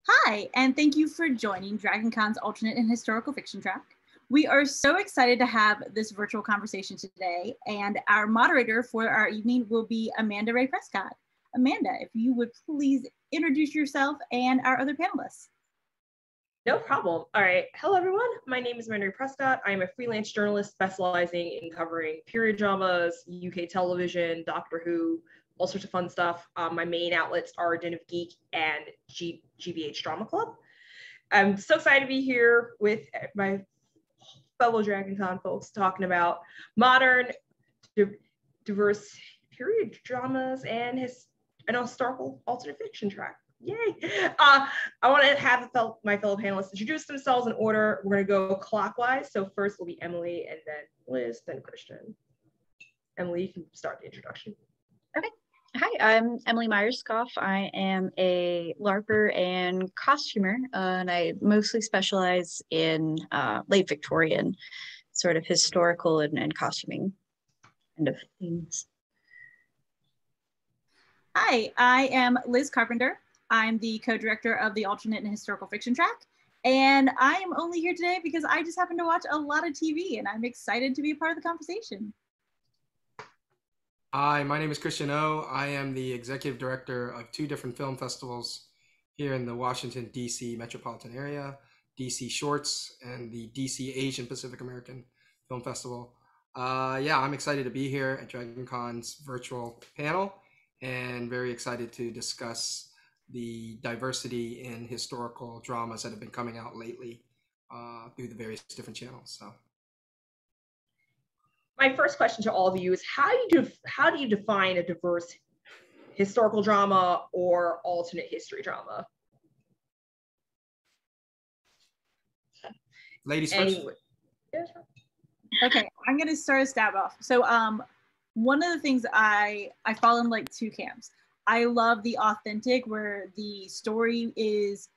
Hi, and thank you for joining DragonCon's alternate and historical fiction track. We are so excited to have this virtual conversation today, and our moderator for our evening will be Amanda Ray Prescott. Amanda, if you would please introduce yourself and our other panelists. No problem. All right. Hello, everyone. My name is Amanda Ray Prescott. I'm a freelance journalist specializing in covering period dramas, UK television, Doctor Who, all sorts of fun stuff. My main outlets are Den of Geek and GBH Drama Club. I'm so excited to be here with my fellow DragonCon folks talking about modern, diverse period dramas and historical alternate fiction track. Yay! I want to have my fellow panelists introduce themselves in order. We're going to go clockwise. So first will be Emily, and then Liz, then Christian. Emily, you can start the introduction. Okay. Hi, I'm Emily Myers-Scoff. I am a LARPer and costumer, and I mostly specialize in late Victorian, sort of historical and costuming kind of things. Hi, I am Liz Carpenter. I'm the co-director of the alternate and historical fiction track, and I am only here today because I just happen to watch a lot of TV, and I'm excited to be a part of the conversation. Hi, my name is Christian O. I am the executive director of two different film festivals here in the Washington, D.C. metropolitan area, DC Shorts and the DC Asian Pacific American Film Festival. Yeah, I'm excited to be here at DragonCon's virtual panel and very excited to discuss the diversity in historical dramas that have been coming out lately through the various different channels. So. My first question to all of you is how do you define a diverse historical drama or alternate history drama? Ladies first. Okay, I'm gonna start a stab off. So one of the things I fall in like two camps. I love the authentic where the story is,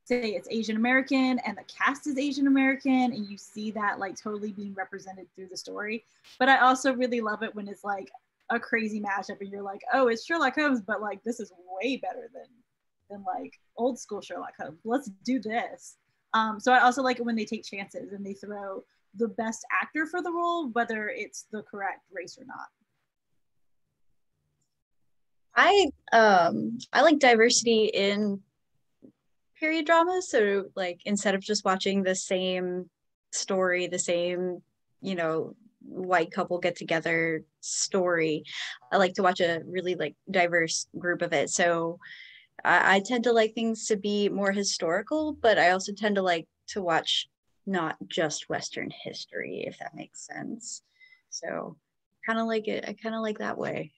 say it's Asian American and the cast is Asian American and you see that like totally being represented through the story. But I also really love it when it's like a crazy mashup and you're like, oh, it's Sherlock Holmes, but like this is way better than like old school Sherlock Holmes. Let's do this. So I also like it when they take chances and they throw the best actor for the role, whether it's the correct race or not. I like diversity in period dramas. So like instead of just watching the same story, the same, white couple get together story, I like to watch a really like diverse group of it. So I tend to like things to be more historical, but I also tend to like to watch not just Western history, if that makes sense. So kind of like it. I kind of like that way.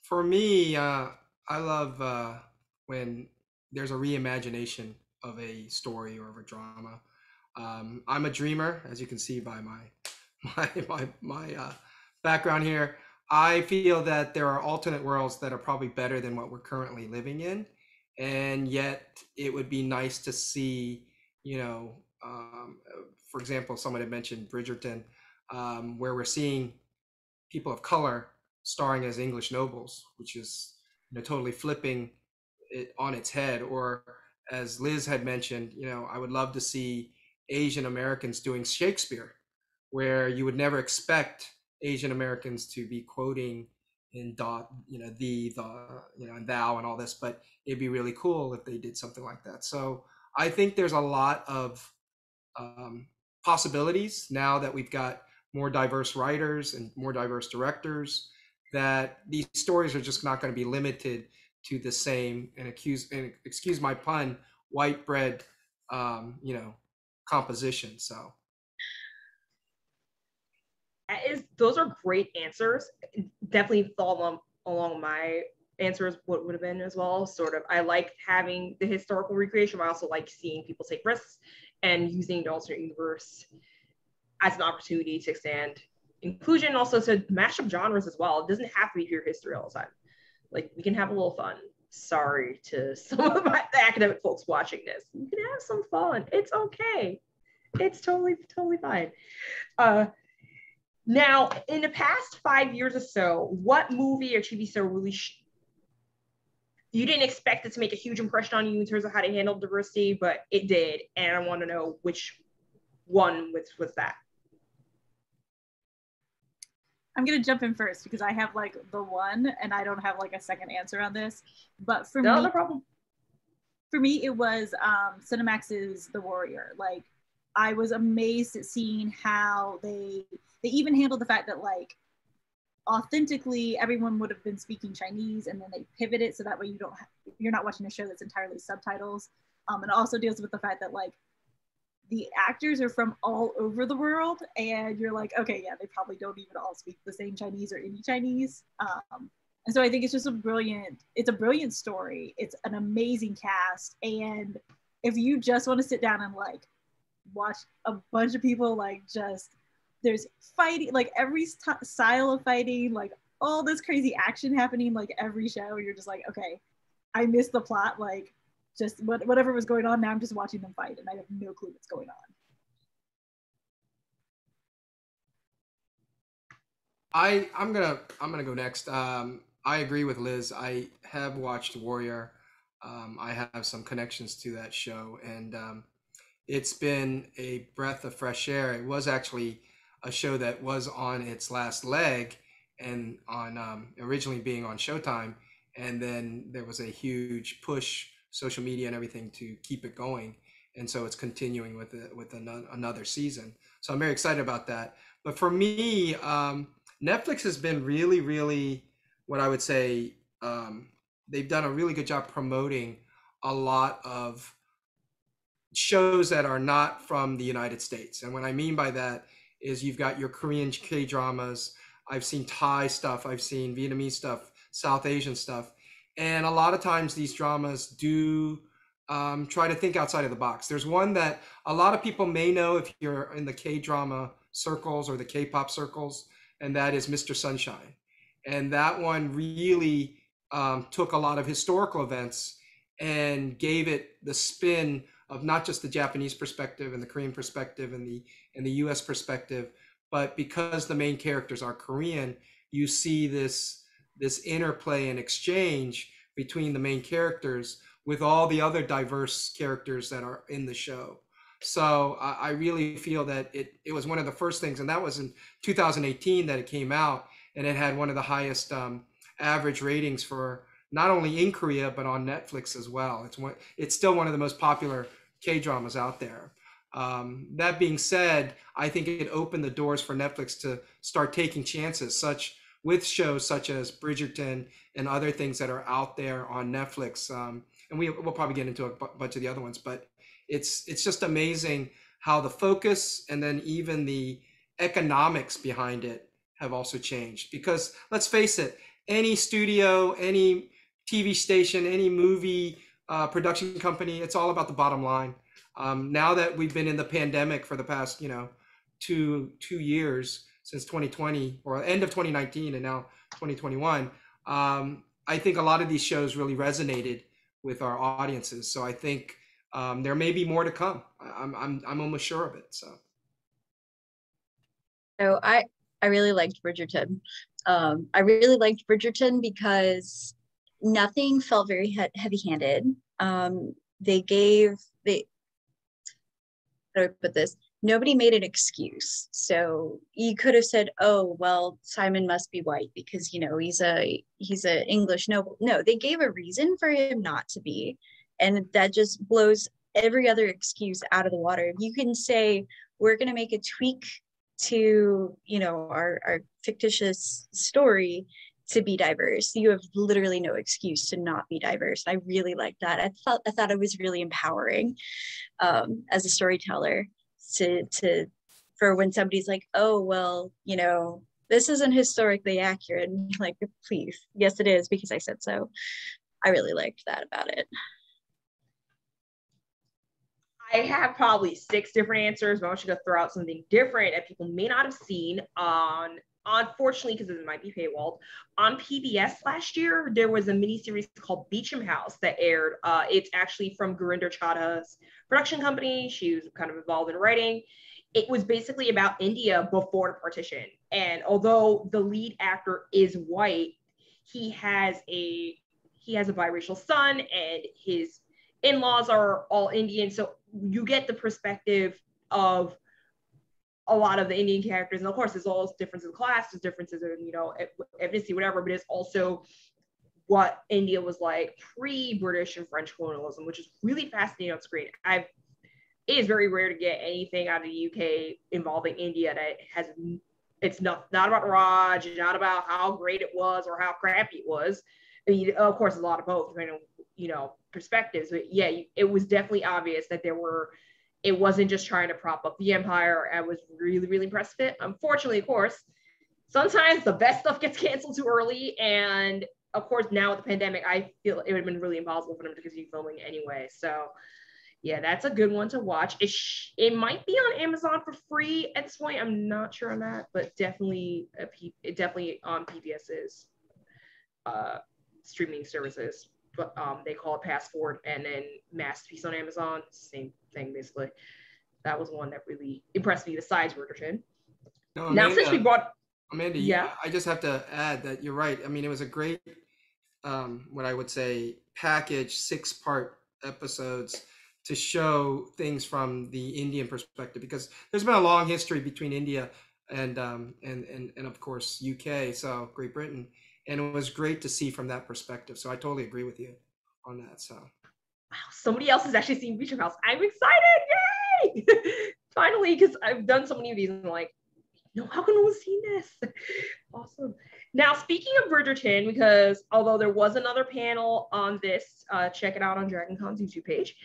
For me, I love when there's a reimagination of a story or of a drama. I'm a dreamer, as you can see by my background here. I feel that there are alternate worlds that are probably better than what we're currently living in, and yet it would be nice to see, for example, someone had mentioned Bridgerton, where we're seeing people of color starring as English nobles, which is totally flipping it on its head. Or as Liz had mentioned, I would love to see Asian Americans doing Shakespeare, where you would never expect Asian Americans to be quoting in dot, and thou and all this, but it'd be really cool if they did something like that. So I think there's a lot of possibilities now that we've got more diverse writers and more diverse directors, that these stories are just not going to be limited to the same, and excuse my pun, white bread, composition. So those are great answers. Definitely follow along my answers what would have been as well. Sort of, I like having the historical recreation, but I also like seeing people take risks and using the alternate universe as an opportunity to expand inclusion, and also to mash up genres as well. It doesn't have to be pure history all the time. Like, we can have a little fun. Sorry to some of the academic folks watching this. You can have some fun. It's okay. It's totally fine. Now, in the past 5 years or so, what movie or TV show really you didn't expect it to make a huge impression on you in terms of how to handle diversity, but it did. And I want to know which one was that. I'm going to jump in first because I have like the one and I don't have like a second answer on this. But for No, me, no problem. For me, it was Cinemax's The Warrior. Like, I was amazed at seeing how they even handled the fact that like authentically everyone would have been speaking Chinese, and then they pivot it so that way you're not watching a show that's entirely subtitles. And it also deals with the fact that like the actors are from all over the world, and you're like, okay, yeah, they probably don't even all speak the same Chinese or any Chinese. And so I think it's just a brilliant story. It's an amazing cast. And if you just want to sit down and like watch a bunch of people like just, there's fighting, like every style of fighting, like all this crazy action happening, like every show, you're just like, okay, I missed the plot. Like just whatever was going on, now I'm just watching them fight and I have no clue what's going on. I'm gonna go next. I agree with Liz. I have watched Warrior. I have some connections to that show, and it's been a breath of fresh air. It was actually a show that was on its last leg, and on originally being on Showtime, and then there was a huge push, social media and everything, to keep it going, and so it's continuing with another season. So I'm very excited about that. But for me, Netflix has been really, really, what I would say, they've done a really good job promoting a lot of shows that are not from the United States. And what I mean by that is you've got your Korean K-dramas, I've seen Thai stuff, I've seen Vietnamese stuff, South Asian stuff. And a lot of times these dramas do try to think outside of the box. There's one that a lot of people may know if you're in the K-drama circles or the K-pop circles, and that is Mr. Sunshine. And that one really took a lot of historical events and gave it the spin of not just the Japanese perspective and the Korean perspective and the US perspective, but because the main characters are Korean, you see this interplay and exchange between the main characters with all the other diverse characters that are in the show. So I really feel that it was one of the first things, and that was in 2018 that it came out, and it had one of the highest average ratings for not only in Korea, but on Netflix as well. It's still one of the most popular K-dramas out there. That being said, I think it opened the doors for Netflix to start taking chances, with shows such as Bridgerton and other things that are out there on Netflix. And we'll probably get into a bunch of the other ones, but it's just amazing how the focus and then even the economics behind it have also changed. Because let's face it, any studio, any TV station, any movie production company, it's all about the bottom line. Now that we've been in the pandemic for the past, 2 years, since 2020 or end of 2019 and now 2021, I think a lot of these shows really resonated with our audiences. So I think there may be more to come. I'm almost sure of it. So I really liked Bridgerton. I really liked Bridgerton because nothing felt very heavy-handed. How do I put this? Nobody made an excuse. So you could have said, oh, well, Simon must be white because, he's a English noble. No, they gave a reason for him not to be. And that just blows every other excuse out of the water. You can say, we're going to make a tweak to, our fictitious story to be diverse. You have literally no excuse to not be diverse. I really liked that. I thought it was really empowering as a storyteller for when somebody's like, oh, well, this isn't historically accurate. And you're like, please, yes, it is, because I said so. I really liked that about it. I have probably 6 different answers, but I want you to throw out something different that people may not have seen unfortunately, because it might be paywalled. On PBS last year, there was a miniseries called Beecham House that aired. It's actually from Gurinder Chadha's production company. She was kind of involved in writing. It was basically about India before the partition. And although the lead actor is white, he has a he has a biracial son and his in-laws are all Indian. So you get the perspective of a lot of the Indian characters. And of course, there's all differences in class, there's differences in, ethnicity, whatever, but it's also what India was like pre-British and French colonialism, which is really fascinating on screen. It is very rare to get anything out of the UK involving India that has, it's not about Raj, not about how great it was or how crappy it was. I mean, of course, a lot of both, perspectives. But yeah, it was definitely obvious that it wasn't just trying to prop up the empire. I was really, really impressed with it. Unfortunately, of course, sometimes the best stuff gets canceled too early. And of course, now with the pandemic, I feel it would have been really impossible for them to continue filming anyway. So yeah, that's a good one to watch. It might be on Amazon for free at this point. I'm not sure on that, but definitely on PBS's streaming services. But they call it Passport, and then Masterpiece on Amazon. Same thing, basically. That was one that really impressed me, besides Bridgerton. No, now, since we brought... Amanda, yeah, I just have to add that you're right. I mean, it was a great, what I would say, package, 6-part episodes to show things from the Indian perspective, because there's been a long history between India and of course UK, so Great Britain, and it was great to see from that perspective. So I totally agree with you on that. So wow, somebody else has actually seen Beach House. I'm excited! Yay! Finally, because I've done so many of these and I'm like, no, how can no one see this? Awesome. Now, speaking of Bridgerton, because although there was another panel on this, check it out on DragonCon's YouTube page.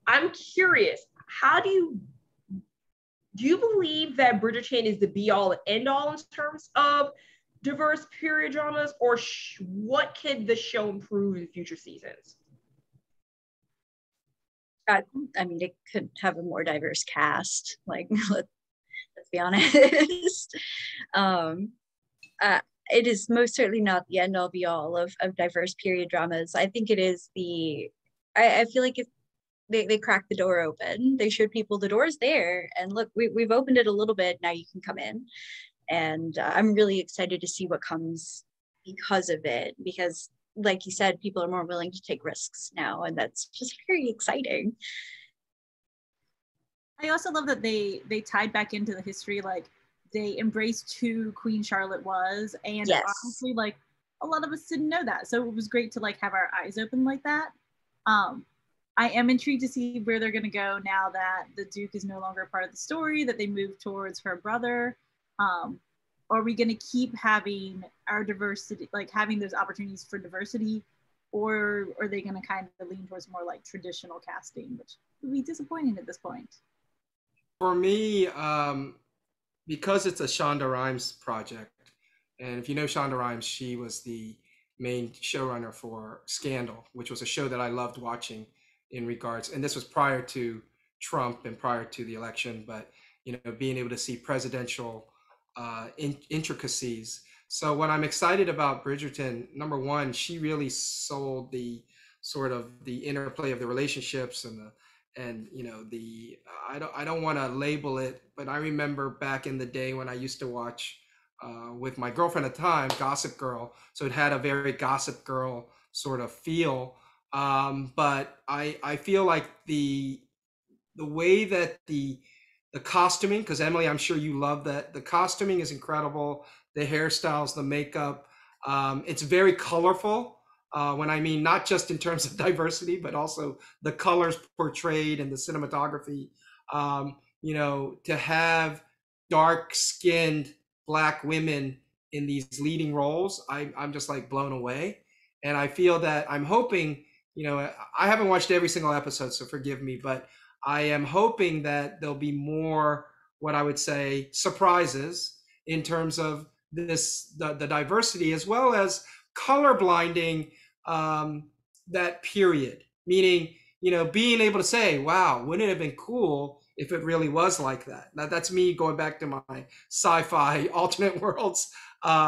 I'm curious, do you believe that Bridgerton is the be-all and end-all in terms of diverse period dramas, or what could the show improve in future seasons? I mean, it could have a more diverse cast. Like, let's be honest. It is most certainly not the end-all be-all of diverse period dramas. I think it is I feel like they cracked the door open. They showed people the door's there, and look, we've opened it a little bit. Now you can come in, and I'm really excited to see what comes because of it. Because, like you said, people are more willing to take risks now, and that's just very exciting. I also love that they tied back into the history, like they embraced who Queen Charlotte was, and yes. honestly, like a lot of us didn't know that, so it was great to like have our eyes open like that. I am intrigued to see where they're going to go now that the Duke is no longer part of the story, that they move towards her brother. Are we going to keep having our diversity, like having those opportunities for diversity, or are they going to kind of lean towards more like traditional casting, which would be disappointing at this point? For me, because it's a Shonda Rhimes project, and if you know Shonda Rhimes, she was the main showrunner for Scandal, which was a show that I loved watching in regards, and this was prior to Trump and prior to the election, but being able to see presidential intricacies. So when I'm excited about Bridgerton, number one, she really sold the sort of the interplay of the relationships and I don't want to label it, but I remember back in the day when I used to watch with my girlfriend at the time, Gossip Girl. So it had a very Gossip Girl sort of feel. But I feel like the way that the costuming, because Emily, I'm sure you love that. The costuming is incredible. The hairstyles, the makeup, it's very colorful. When I mean not just in terms of diversity, but also the colors portrayed and the cinematography. To have dark-skinned Black women in these leading roles, I'm just like blown away. And I feel that I'm hoping, I haven't watched every single episode, so forgive me, but I am hoping that there'll be more, what I would say, surprises in terms of the diversity, as well as color blinding that period. Meaning, being able to say, wow, wouldn't it have been cool if it really was like that? Now, that's me going back to my sci-fi alternate worlds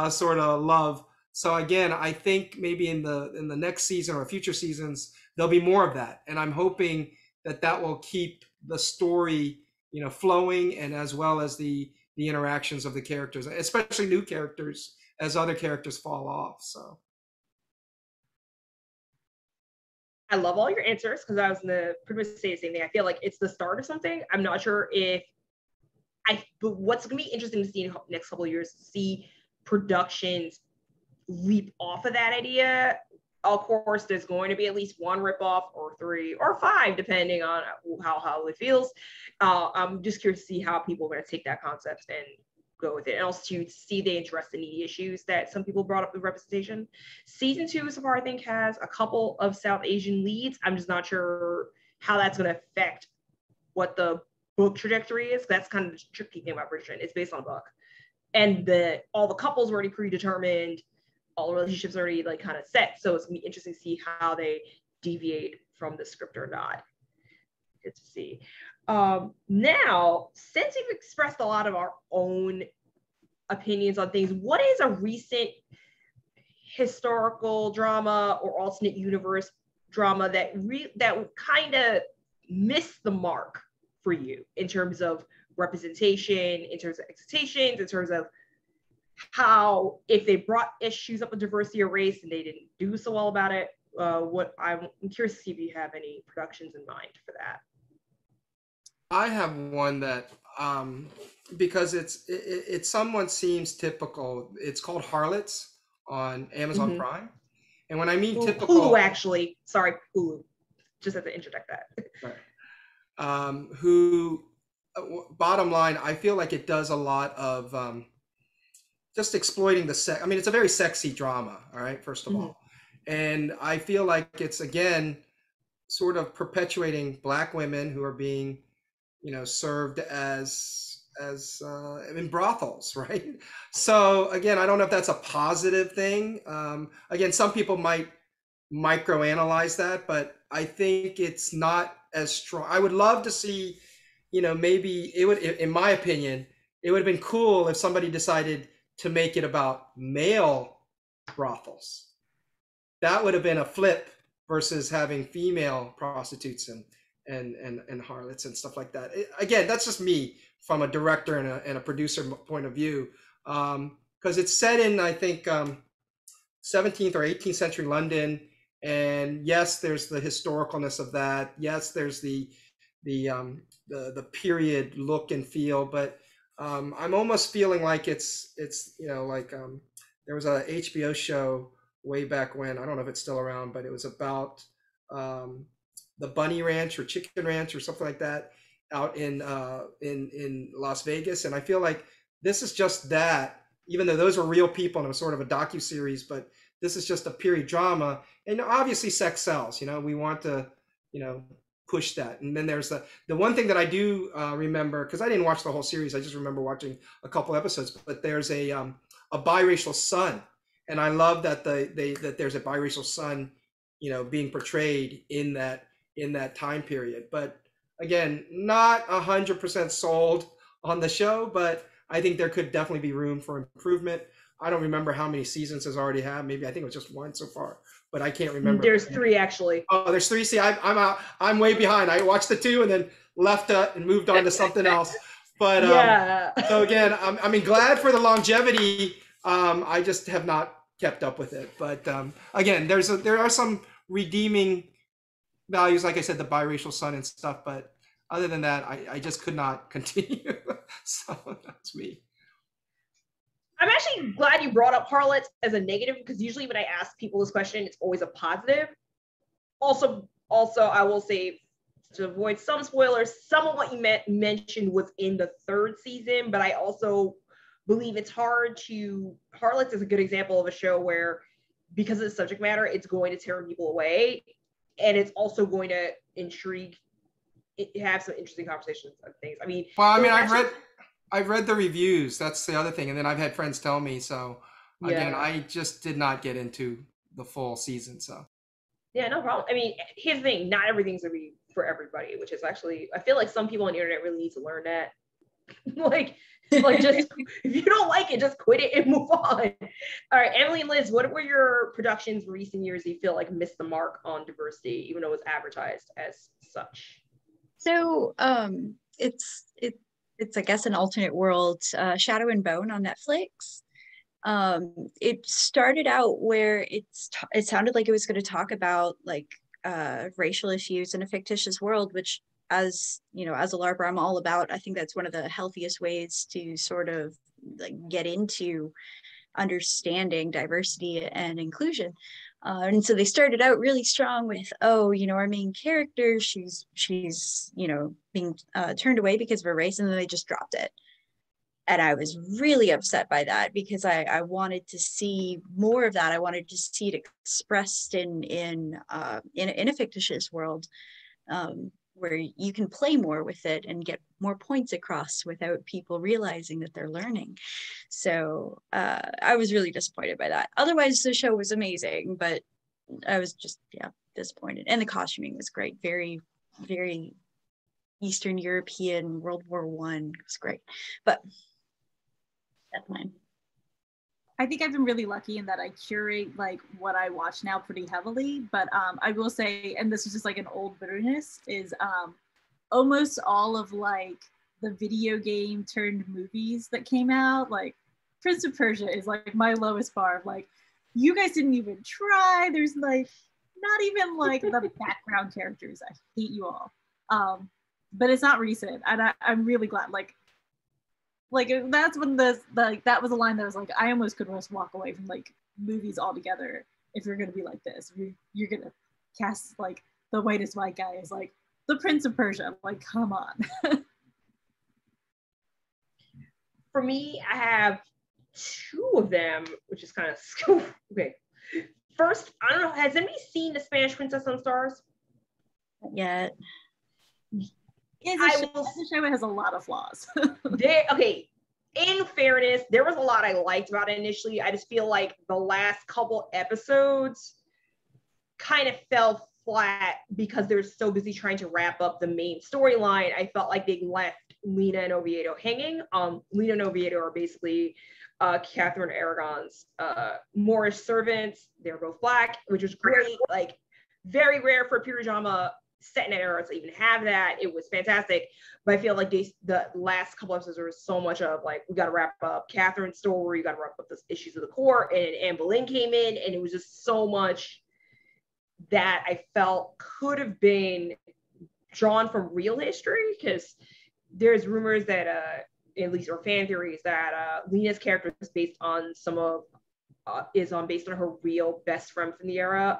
sort of love. So again, I think maybe in the next season or future seasons, there'll be more of that. And I'm hoping that will keep the story, flowing, and as well as the interactions of the characters, especially new characters, as other characters fall off. So. I love all your answers because I was in the pretty much say the same thing. I feel like it's the start of something. I'm not sure if but what's going to be interesting to see in the next couple of years, to see productions leap off of that idea. Of course, there's going to be at least one ripoff or 3 or 5, depending on how it feels. I'm just curious to see how people are going to take that concept and go with it. And also to see they address the needy issues that some people brought up with representation. Season 2 so far, I think, has a couple of South Asian leads. I'm just not sure how that's going to affect what the book trajectory is. That's kind of the tricky thing about Bridgerton. It's based on a book, and all the couples are already predetermined, all the relationships are already like kind of set. So it's gonna be interesting to see how they deviate from the script or not. Good to see. Now, since we've expressed a lot of our own opinions on things, what is a recent historical drama or alternate universe drama that kind of missed the mark for you in terms of representation, in terms of expectations, in terms of how, if they brought issues up with diversity or race and they didn't do so well about it, I'm curious to see if you have any productions in mind for that. I have one that, because it somewhat seems typical. It's called Harlots on Amazon Prime. And when I mean typical... Hulu, actually. Sorry, Hulu. Just have to interject that. Right. Bottom line, I feel like it does a lot of just exploiting the sex. I mean, it's a very sexy drama, all right, first of all. And I feel like it's, again, sort of perpetuating Black women who are being, served as in brothels, right? So again, I don't know if that's a positive thing. Again, some people might microanalyze that, but I think it's not as strong. I would love to see, maybe it would, in my opinion, it would have been cool if somebody decided to make it about male brothels. That would have been a flip versus having female prostitutes and harlots and stuff like that. Again, that's just me from a director and a producer point of view, because it's set in, I think, 17th or 18th century London. And yes, there's the historicalness of that. Yes, there's the period look and feel, but I'm almost feeling like it's there was a HBO show way back when, I don't know if it's still around, but it was about the Bunny Ranch or Chicken Ranch or something like that out in Las Vegas. And I feel like this is just that, even though those are real people and it was sort of a docuseries, but this is just a period drama. And obviously sex sells, we want to, push that. And then there's the one thing that I do remember, because I didn't watch the whole series, I just remember watching a couple episodes, but there's a biracial son. And I love that that there's a biracial son, being portrayed in that time period. But again, not 100% sold on the show, but I think there could definitely be room for improvement. I don't remember how many seasons it's already had. Maybe I think it was just 1 so far, but I can't remember. There's 3 actually. Oh, there's 3. See, I'm out. I'm way behind. I watched the 2 and then left and moved on to something else. But yeah. So again, I'm glad for the longevity. I just have not kept up with it. But again, there are some redeeming values, like I said, the biracial son and stuff. But other than that, I just could not continue. So that's me. I'm actually glad you brought up Harlots as a negative, because usually when I ask people this question, it's always a positive. Also, I will say, to avoid some spoilers, some of what you mentioned was in the 3rd season, but I also believe it's hard to... Harlots is a good example of a show where, because of the subject matter, it's going to tear people away, and it's also going to intrigue, have some interesting conversations and things. I mean, well, I mean, I've read the reviews. That's the other thing. And then I've had friends tell me. So again, I just did not get into the full season. So yeah, no problem. I mean, here's the thing. Not everything's gonna be for everybody, which is actually, I feel like some people on the internet really need to learn that. like just, if you don't like it, just quit it and move on. All right, Emily and Liz, what were your productions in recent years you feel like missed the mark on diversity, even though it was advertised as such? So it's I guess an alternate world, Shadow and Bone on Netflix. It started out where it sounded like it was going to talk about like racial issues in a fictitious world, which, as you know, as a LARPer, I'm all about. I think that's one of the healthiest ways to sort of like get into understanding diversity and inclusion. And so they started out really strong with, oh, you know, our main character, she's you know, being turned away because of her race, and then they just dropped it. And I was really upset by that, because I wanted to see more of that. I wanted to see it expressed in a fictitious world, where you can play more with it and get more points across without people realizing that they're learning. So I was really disappointed by that. Otherwise, the show was amazing, but I was just, yeah, disappointed. And the costuming was great. Very, very Eastern European, World War I. It was great. But that's mine. I think I've been really lucky in that I curate like what I watch now pretty heavily, but I will say, and this is just like an old bitterness, is almost all of like the video game turned movies that came out, like Prince of Persia is like my lowest bar of like, you guys didn't even try. There's like not even like the background characters. I hate you all. But it's not recent, and I'm really glad. Like that's when that was a line that was like, I almost could just walk away from like movies altogether if you're gonna be like this. You're gonna cast like the whitest white guy as like the Prince of Persia. Like, come on. For me, I have two of them, which is kind of okay. First, I don't know, has anybody seen The Spanish Princess on Stars? Yet. The show has a lot of flaws. Okay, in fairness, there was a lot I liked about it initially. I just feel like the last couple episodes kind of fell flat because they're so busy trying to wrap up the main storyline. I felt like they left Lena and Oviedo hanging. Lena and Oviedo are basically Catherine Aragon's Moorish servants. They're both Black, which was great. Like, very rare for a period drama set in that era to even have that. It was fantastic, but I feel like the last couple episodes were so much of like, we got to wrap up Catherine's story, we got to wrap up the issues of the court, and Anne Boleyn came in, and it was just so much that I felt could have been drawn from real history, because there's rumors that at least, or fan theories, that Lena's character is based on based on her real best friend from the era,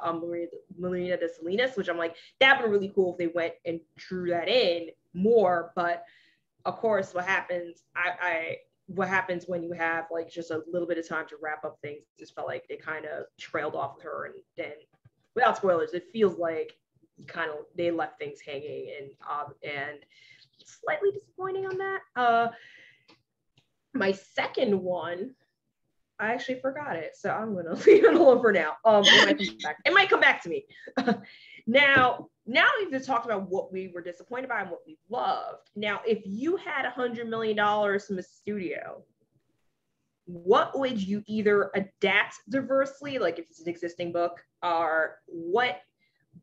Marina de Salinas, which I'm like, that would be really cool if they went and drew that in more. But of course, what happens when you have like just a little bit of time to wrap up things, just felt like they kind of trailed off with her, and then, without spoilers, it feels like they left things hanging, and slightly disappointing on that. My second one, I actually forgot it, so I'm gonna leave it alone for now. It might come back to me. Now we've just talked about what we were disappointed by and what we loved. Now, if you had $100 million from a studio, what would you either adapt diversely, like if it's an existing book, or what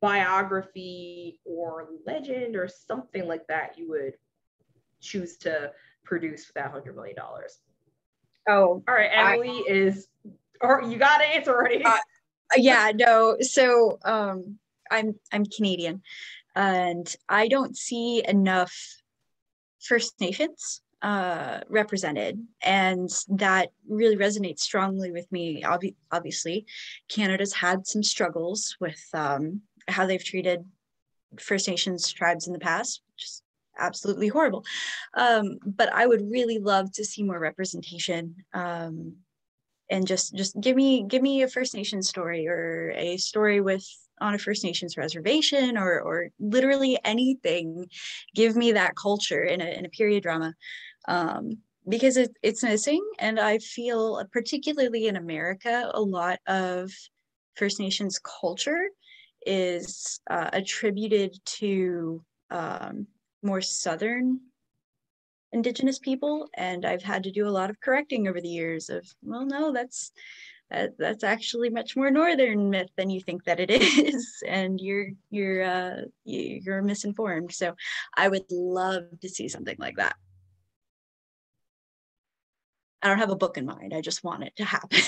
biography or legend or something like that you would choose to produce for that $100 million? Oh, all right, Emily you got to answer already. Yeah, no. So I'm Canadian, and I don't see enough First Nations represented, and that really resonates strongly with me. Obviously, Canada's had some struggles with how they've treated First Nations tribes in the past, which is absolutely horrible. But I would really love to see more representation, and just give me a First Nations story, or a story on a First Nations reservation, or literally anything. Give me that culture in a period drama, because it's missing. And I feel, particularly in America, a lot of First Nations culture is attributed to more Southern Indigenous people, and I've had to do a lot of correcting over the years of, well, no, that's actually much more Northern myth than you think that it is, and you're misinformed. So I would love to see something like that. I don't have a book in mind. I just want it to happen.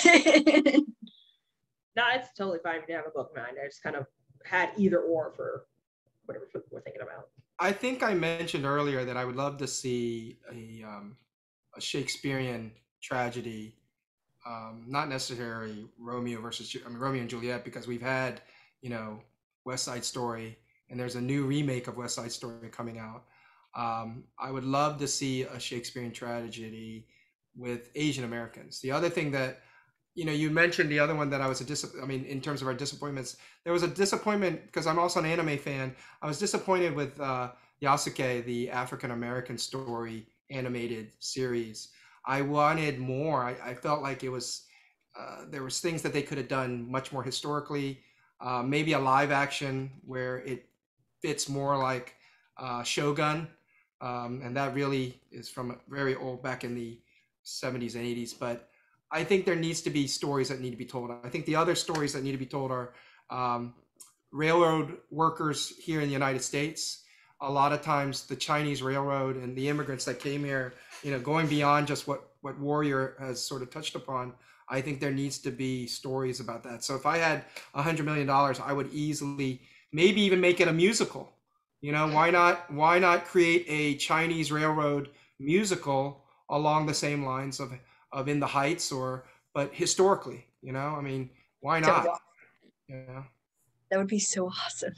No, it's totally fine if you have a book in mind. I just kind of had either or for whatever we're thinking about. I think I mentioned earlier that I would love to see a Shakespearean tragedy, not necessarily Romeo and Juliet, because we've had, West Side Story, and there's a new remake of West Side Story coming out. I would love to see a Shakespearean tragedy with Asian Americans. The other thing that, you mentioned the other one that I was in terms of our disappointments, there was a disappointment because I'm also an anime fan. I was disappointed with Yasuke, the African American story animated series. I wanted more. I felt like it was, there was things that they could have done much more historically, maybe a live action where it fits more like Shogun. And that really is from very old, back in the 70s and 80s. But I think there needs to be stories that need to be told. I think the other stories that need to be told are railroad workers here in the United States. A lot of times the Chinese railroad and the immigrants that came here, going beyond just what Warrior has sort of touched upon, I think there needs to be stories about that. So if I had $100 million, I would easily maybe even make it a musical. Why not create a Chinese railroad musical along the same lines of In the Heights, but historically, why not? That would be so awesome.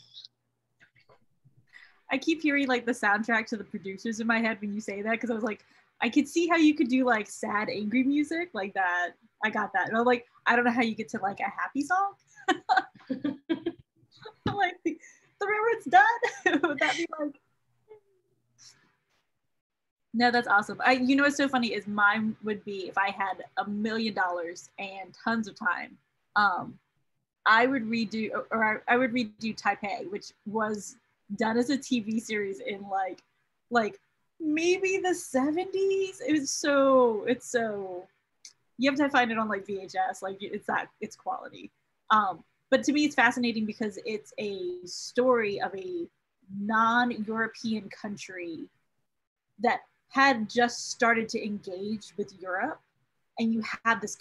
I keep hearing like the soundtrack to The Producers in my head when you say that, because I was like, I could see how you could do like sad, angry music like that. I got that. And I'm like, I don't know how you get to like a happy song. I'm like, the railroad's done. Would that be like? No, that's awesome. What's so funny is mine would be, if I had $1 million and tons of time, I would redo Taipei, which was done as a TV series in like maybe the 70s. It's so you have to find it on like VHS. Like it's quality. But to me, it's fascinating because it's a story of a non-European country that had just started to engage with Europe, and you have this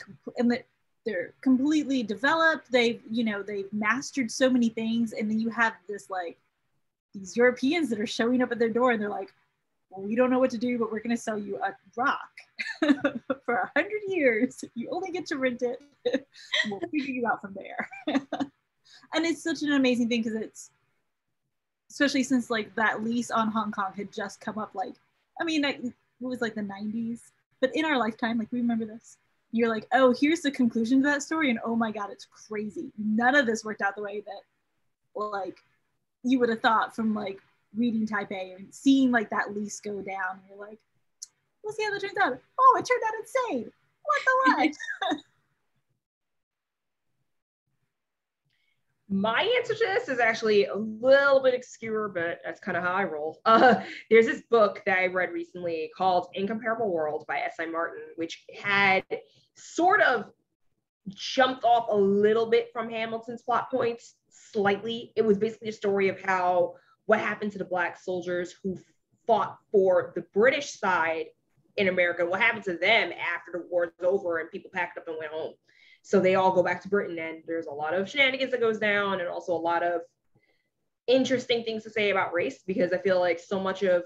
they're completely developed. They've mastered so many things, and then you have this like these Europeans that are showing up at their door, and they're like, well, we don't know what to do, but we're going to sell you a rock for 100 years. You only get to rent it. We'll figure you out from there. And it's such an amazing thing because it's, especially since like that lease on Hong Kong had just come up, like, it was like the 90s, but in our lifetime, like we remember this. You're like, oh, here's the conclusion to that story, and oh my God, it's crazy. None of this worked out the way that like you would have thought from like reading Taipei and seeing like that lease go down. And you're like, we'll see how that turns out. Oh, it turned out insane. What the what? My answer to this is actually a little bit obscure, but that's kind of how I roll. There's this book that I read recently called Incomparable World by S.I. Martin, which had sort of jumped off a little bit from Hamilton's plot points slightly. It was basically a story of what happened to the Black soldiers who fought for the British side in America, what happened to them after the war was over and people packed up and went home. So they all go back to Britain, and there's a lot of shenanigans that goes down, and also a lot of interesting things to say about race, because I feel like so much of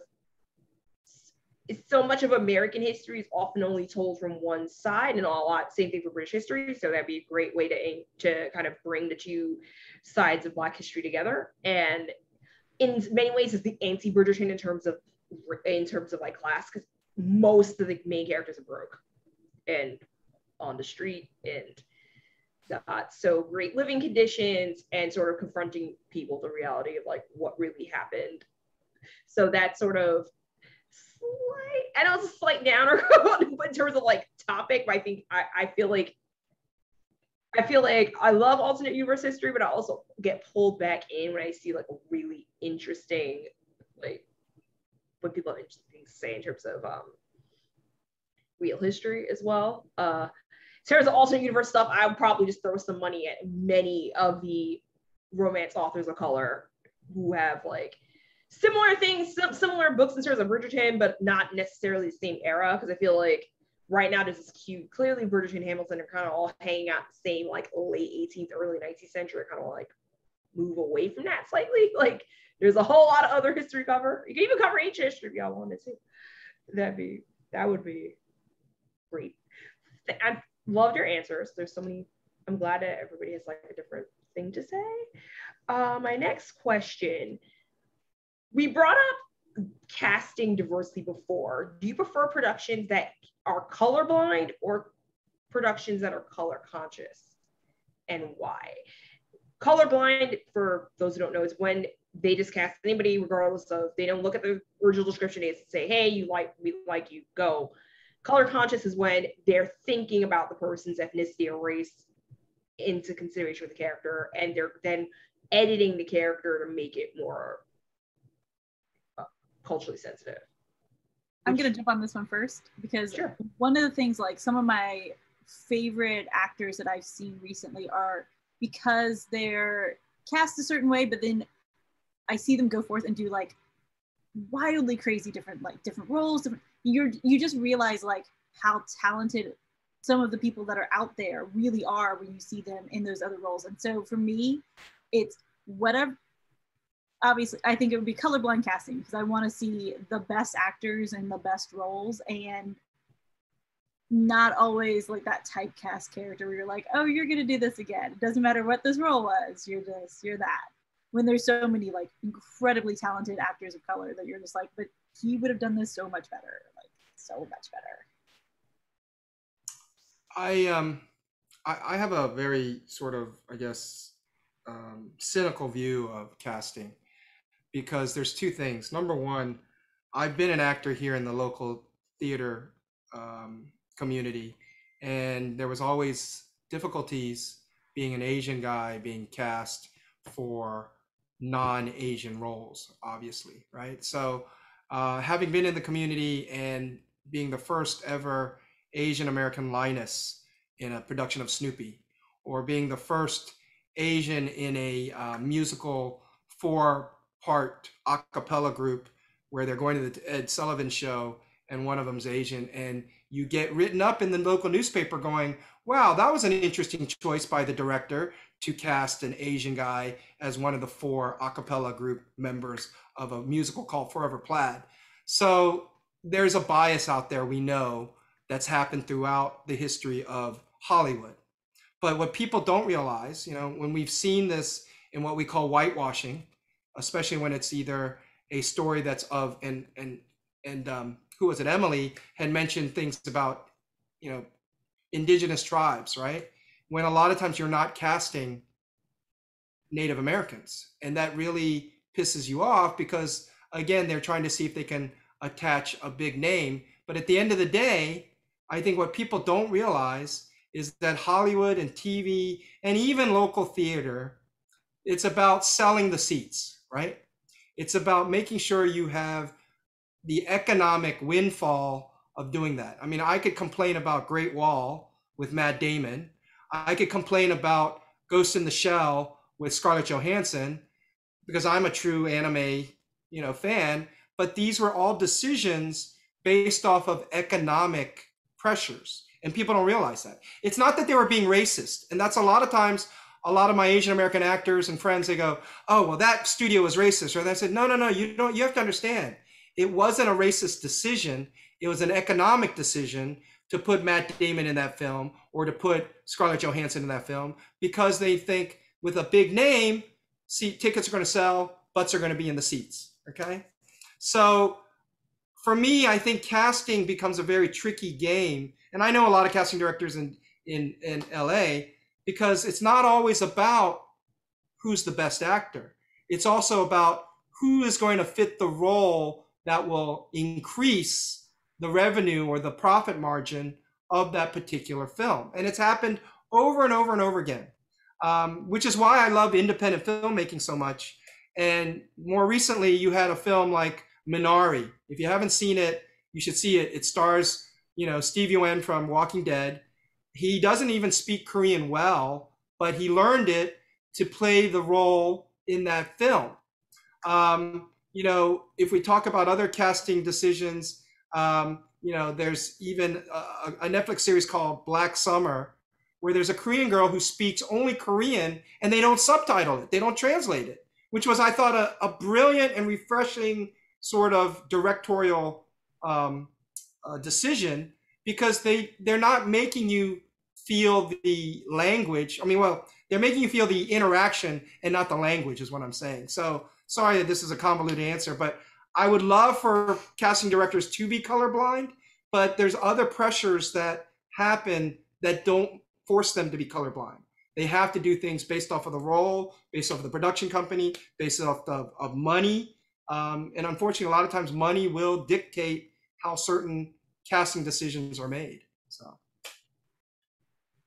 American history is often only told from one side, and same thing for British history. So that'd be a great way to kind of bring the two sides of Black history together. And in many ways, it's the anti-Bridgerton in terms of like class, because most of the main characters are broke and on the street and not so great living conditions, and sort of confronting people the reality of like what really happened. So that sort of I know it's a slight downer but in terms of like topic, I think I feel like I love alternate universe history, but I also get pulled back in when I see like a really interesting, like when people have interesting things to say in terms of real history as well. In terms of alternate universe stuff, I would probably just throw some money at many of the romance authors of color who have like similar things, similar books in terms of Bridgerton, but not necessarily the same era. Because I feel like right now there's this cute, clearly Bridgerton and Hamilton are kind of all hanging out the same like late 18th, early 19th century, kind of like move away from that slightly. Like there's a whole lot of other history cover. You can even cover ancient history if y'all wanted to. That would be great. I loved your answers. There's so many. I'm glad that everybody has like a different thing to say. My next question. We brought up casting diversity before. Do you prefer productions that are colorblind or productions that are color conscious, and why? Colorblind, for those who don't know, is when they just cast anybody regardless of, they don't look at the original description, they say, hey, we like you, go. Color conscious is when they're thinking about the person's ethnicity or race into consideration with the character, and they're then editing the character to make it more culturally sensitive. I'm going to jump on this one first because sure. One of the things, like some of my favorite actors that I've seen recently are because they're cast a certain way, but then I see them go forth and do like wildly crazy different roles. You just realize like how talented some of the people that are out there really are when you see them in those other roles. And so for me, it's whatever. Obviously, I think it would be colorblind casting because I want to see the best actors in the best roles, and not always like that typecast character where you're like, oh, you're going to do this again. It doesn't matter what this role was. You're that. When there's so many like incredibly talented actors of color that you're just like, but he would have done this so much better, like so much better. I have a very sort of, I guess, cynical view of casting because there's two things. Number one, I've been an actor here in the local theater community, and there was always difficulties being an Asian guy being cast for non-Asian roles, obviously, right? So having been in the community and being the first ever Asian American Linus in a production of Snoopy, or being the first Asian in a musical 4-part a cappella group where they're going to the Ed Sullivan show and one of them's Asian, and you get written up in the local newspaper going, wow, that was an interesting choice by the director to cast an Asian guy as one of the 4 a cappella group members of a musical called Forever Plaid. So there's a bias out there, we know, that's happened throughout the history of Hollywood. But what people don't realize, you know, when we've seen this in what we call whitewashing, especially when it's either a story that's of, and who was it? Emily had mentioned things about, you know, indigenous tribes, right? When a lot of times you're not casting Native Americans, and that really pisses you off because, again, they're trying to see if they can attach a big name. But at the end of the day, I think what people don't realize is that Hollywood and TV and even local theater, it's about selling the seats, right? It's about making sure you have the economic windfall of doing that. I mean, I could complain about Great Wall with Matt Damon. I could complain about Ghost in the Shell with Scarlett Johansson because I'm a true anime, you know, fan. But these were all decisions based off of economic pressures, and people don't realize that. It's not that they were being racist, and that's a lot of times. A lot of my Asian American actors and friends, they go, "Oh, well, that studio was racist," or I said, "No, you don't. You have to understand, it wasn't a racist decision. It was an economic decision to put Matt Damon in that film or to put Scarlett Johansson in that film because they think with a big name, tickets are going to sell, butts are going to be in the seats." Okay, so for me, I think casting becomes a very tricky game, and I know a lot of casting directors in LA because it's not always about who's the best actor. It's also about who is going to fit the role that will increase the revenue or the profit margin of that particular film. And it's happened over and over and over again, which is why I love independent filmmaking so much. And more recently, you had a film like Minari. If you haven't seen it, you should see it. It stars, you know, Steve Yeun from Walking Dead. He doesn't even speak Korean well, but he learned it to play the role in that film. You know, if we talk about other casting decisions, you know, there's even a Netflix series called Black Summer where there's a Korean girl who speaks only Korean and they don't subtitle it, they don't translate it, which was, I thought, a brilliant and refreshing sort of directorial decision, because they're not making you feel the language. I mean, well, they're making you feel the interaction and not the language is what I'm saying. So sorry that this is a convoluted answer, but I would love for casting directors to be colorblind, but there's other pressures that happen that don't force them to be colorblind. They have to do things based off of the role, based off of the production company, based off of money. And unfortunately, a lot of times money will dictate how certain casting decisions are made. So.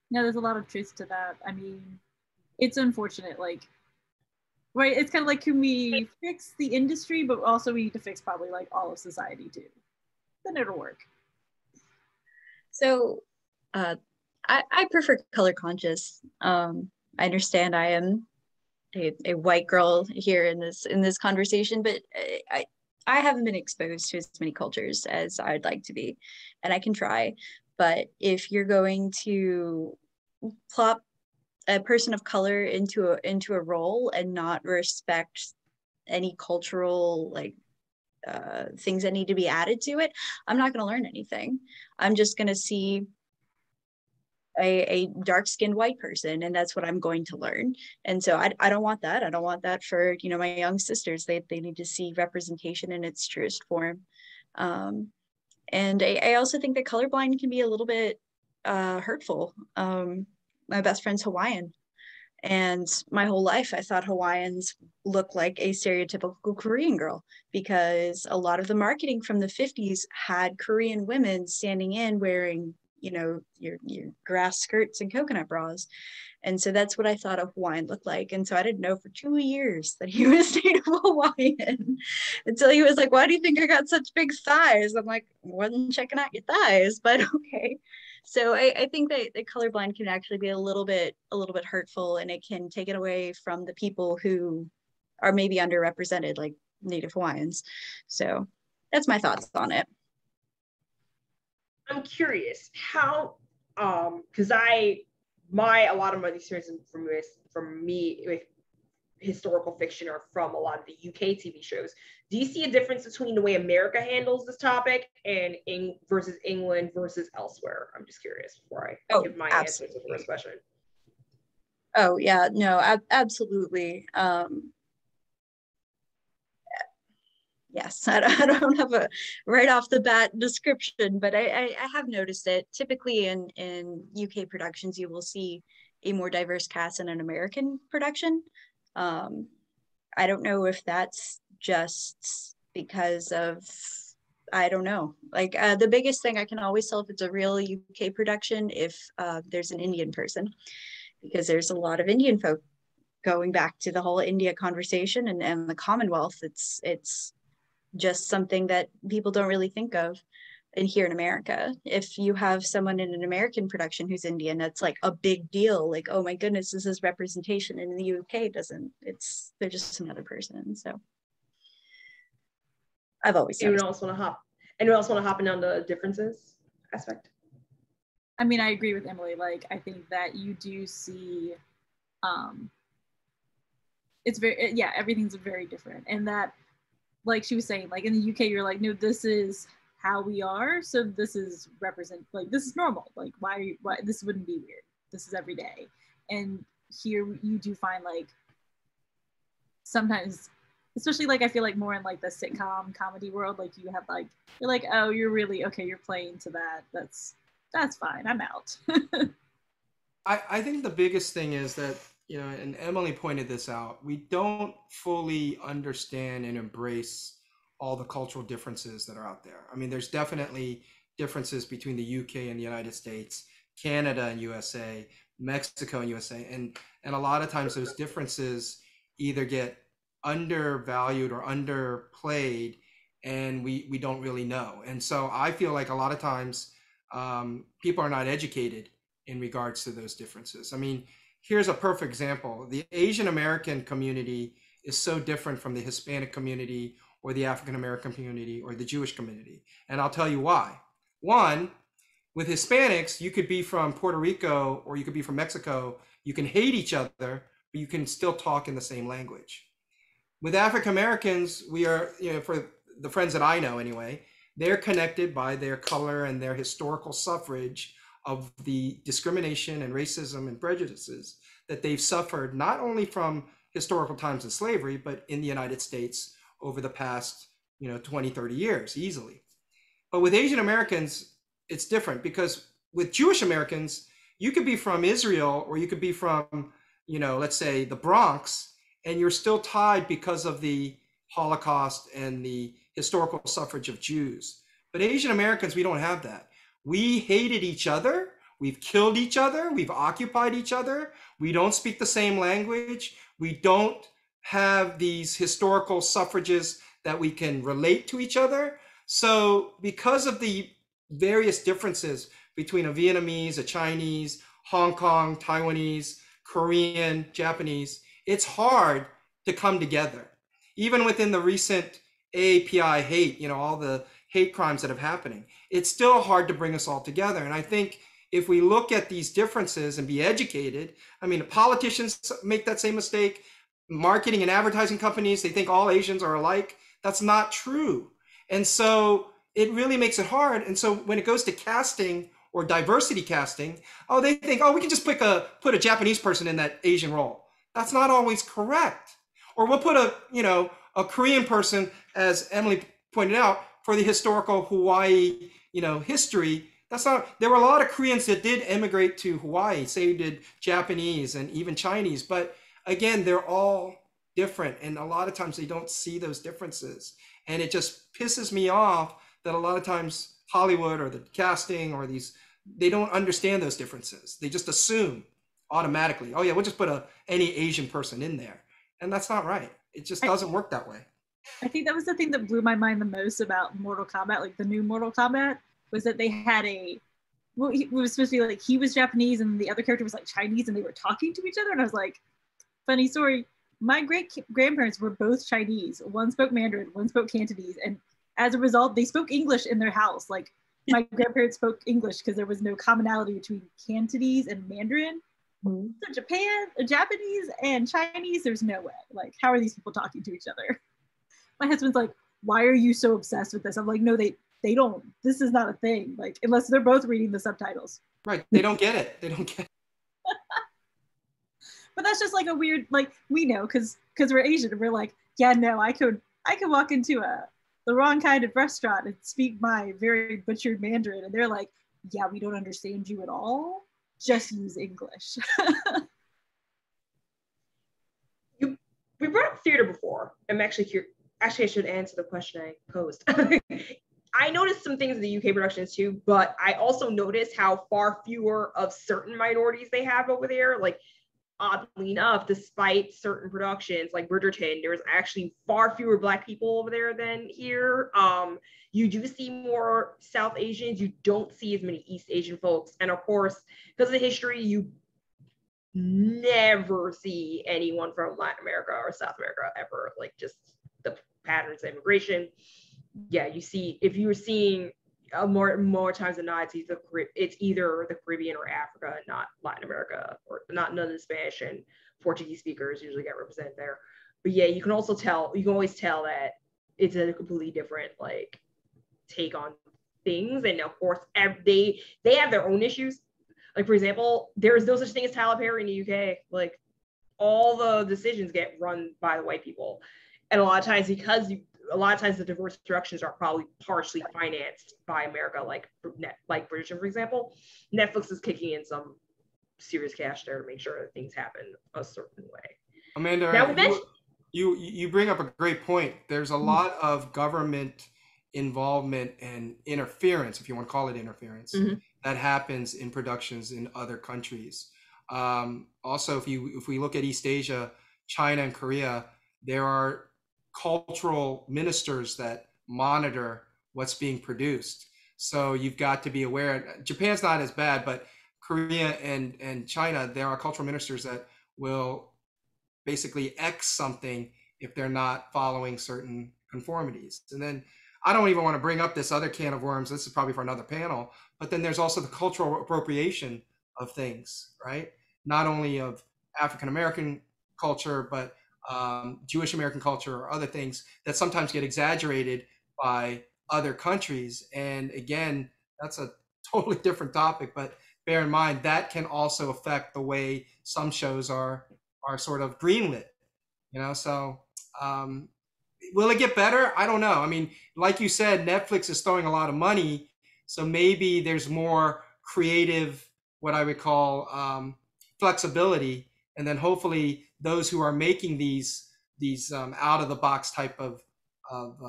No, there's a lot of truth to that. I mean, it's unfortunate, like, right? It's kind of like, can we fix the industry, but also we need to fix probably like all of society too. Then it'll work. So I prefer color conscious. I understand I am a white girl here in this conversation, but I haven't been exposed to as many cultures as I'd like to be, and I can try. But if you're going to plop a person of color into a role and not respect any cultural things that need to be added to it, I'm not going to learn anything. I'm just going to see a dark-skinned white person, and that's what I'm going to learn. And so I don't want that. I don't want that for, you know, my young sisters. They need to see representation in its truest form. And I also think that colorblind can be a little bit hurtful. My best friend's Hawaiian, and my whole life I thought Hawaiians look like a stereotypical Korean girl, because a lot of the marketing from the 50s had Korean women standing in wearing, you know, your grass skirts and coconut bras. And so that's what I thought a Hawaiian looked like. And so I didn't know for 2 years that he was Native Hawaiian until he was like, why do you think I got such big thighs? I'm like, wasn't checking out your thighs, but okay. So I think that the colorblind can actually be a little bit hurtful, and it can take it away from the people who are maybe underrepresented, like Native Hawaiians. So that's my thoughts on it. I'm curious how, because a lot of my experiences from me with historical fiction are from a lot of the UK TV shows. Do you see a difference between the way America handles this topic and versus England versus elsewhere? I'm just curious before I give my answer to the first question. Oh yeah, no, absolutely. Yes, I don't have a right off the bat description, but I have noticed it. Typically in UK productions, you will see a more diverse cast than an American production. I don't know if that's just because of, I don't know. Like the biggest thing I can always tell if it's a real UK production, if there's an Indian person, because there's a lot of Indian folk going back to the whole India conversation and the Commonwealth. It's just something that people don't really think of in here in America. If you have someone in an American production who's Indian, that's like a big deal. Like, oh my goodness, this is representation. And in the UK doesn't. They're just another person. So I've always anyone else want to hop in on the differences aspect? I mean, I agree with Emily. Like, I think that you do see it's very, yeah, everything's very different. And that, like she was saying, like in the UK, you're like, no, this is how we are. So this is this is normal. Like, why this wouldn't be weird. This is every day. And here you do find like, sometimes, especially like, I feel like more in like the sitcom comedy world, like you have like, you're like, oh, you're really, okay, you're playing to that. That's fine. I'm out. I think the biggest thing is that, you know, and Emily pointed this out, we don't fully understand and embrace all the cultural differences that are out there. I mean, there's definitely differences between the UK and the United States, Canada and USA, Mexico and USA. And a lot of times those differences either get undervalued or underplayed, and we don't really know. And so I feel like a lot of times people are not educated in regards to those differences. I mean, here's a perfect example. The Asian American community is so different from the Hispanic community or the African American community or the Jewish community. And I'll tell you why. One, With Hispanics, you could be from Puerto Rico or you could be from Mexico. You can hate each other, but you can still talk in the same language. With African Americans, we are, for the friends that I know anyway, they're connected by their color and their historical suffrage of the discrimination and racism and prejudices that they've suffered, not only from historical times of slavery, but in the United States over the past, 20, 30 years easily. But with Asian Americans, it's different, because with Jewish Americans, you could be from Israel or you could be from, let's say the Bronx, and you're still tied because of the Holocaust and the historical suffrage of Jews. But Asian Americans, we don't have that. We hated each other. We've killed each other. We've occupied each other. We don't speak the same language. We don't have these historical suffrages that we can relate to each other. So because of the various differences between a Vietnamese, a Chinese, Hong Kong, Taiwanese, Korean, Japanese, it's hard to come together. Even within the recent AAPI hate, all the hate crimes that have happening, it's still hard to bring us all together. And I think if we look at these differences and be educated, politicians make that same mistake. Marketing and advertising companies, they think all Asians are alike. That's not true. And so it really makes it hard. And so when it goes to casting or diversity casting, they think, we can just put a Japanese person in that Asian role. That's not always correct. Or we'll put a Korean person, as Emily pointed out, for the historical Hawaii, history. That's not, there were a lot of Koreans that did immigrate to Hawaii, say did Japanese and even Chinese, but again, they're all different. And a lot of times they don't see those differences. And it just pisses me off that a lot of times Hollywood or the casting or they don't understand those differences. They just assume automatically, oh yeah, we'll just put any Asian person in there. And that's not right. It just doesn't work that way. I think that was the thing that blew my mind the most about Mortal Kombat, like the new Mortal Kombat, was that they had it was supposed to be like he was Japanese and the other character was like Chinese, and they were talking to each other. And I was like, funny story, my great grandparents were both Chinese. One spoke Mandarin, one spoke Cantonese. And as a result, they spoke English in their house. Like my grandparents spoke English because there was no commonality between Cantonese and Mandarin. Mm-hmm. So Japanese and Chinese, there's no way. Like, how are these people talking to each other? My husband's like, why are you so obsessed with this? I'm like, no, they don't. This is not a thing. Like, unless they're both reading the subtitles. Right. They don't get it. They don't get it. But that's just like a weird, like, we know because we're Asian and we're like, yeah, no, I could walk into the wrong kind of restaurant and speak my very butchered Mandarin, and they're like, yeah, we don't understand you at all. Just use English. We brought up theater before. I'm actually curious. Actually, I should answer the question I posed. I noticed some things in the UK productions too, but I also noticed how far fewer of certain minorities they have over there. Like, oddly enough, despite certain productions like Bridgerton, there's actually far fewer Black people over there than here. You do see more South Asians. You don't see as many East Asian folks. And of course, because of the history, you never see anyone from Latin America or South America ever. Like, just the patterns of immigration. Yeah, you see, if you were seeing more times than not, it's either the Caribbean or Africa, not Latin America, or none of the Spanish and Portuguese speakers usually get represented there. But yeah, you can always tell that it's a completely different take on things. And of course, they have their own issues. Like, for example, there's no such thing as Tyler Perry in the UK. Like, all the decisions get run by the white people. And a lot of times, the diverse productions are probably partially financed by America, like Bridgerton, for example. Netflix is kicking in some serious cash there to make sure that things happen a certain way. Amanda, now, you bring up a great point. There's a lot of government involvement and interference, if you want to call it interference, that happens in productions in other countries. Also, if we look at East Asia, China and Korea, there are cultural ministers that monitor what's being produced. So you've got to be aware. Japan's not as bad, but Korea and China, there are cultural ministers that will basically X something if they're not following certain conformities. And then I don't even want to bring up this other can of worms. This is probably for another panel. But then there's also the cultural appropriation of things, right? Not only of African American culture, but Jewish American culture or other things that sometimes get exaggerated by other countries. And again, that's a totally different topic, but bear in mind that can also affect the way some shows are sort of greenlit, so will it get better? I don't know. I mean, like you said, Netflix is throwing a lot of money, so maybe there's more creative, what I would call flexibility, and then hopefully those who are making these out of the box type of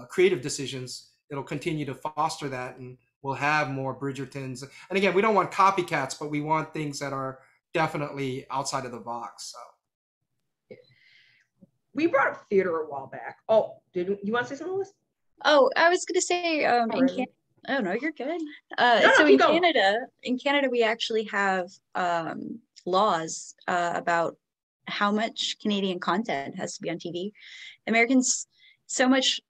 creative decisions, it'll continue to foster that, and we'll have more Bridgertons. And again, we don't want copycats, but we want things that are definitely outside of the box. So. We brought up theater a while back. Oh, did you want to say something, Liz? Oh, I was going to say, in Canada, oh no, you're good. So in Canada, we actually have laws about how much Canadian content has to be on TV. Americans, so much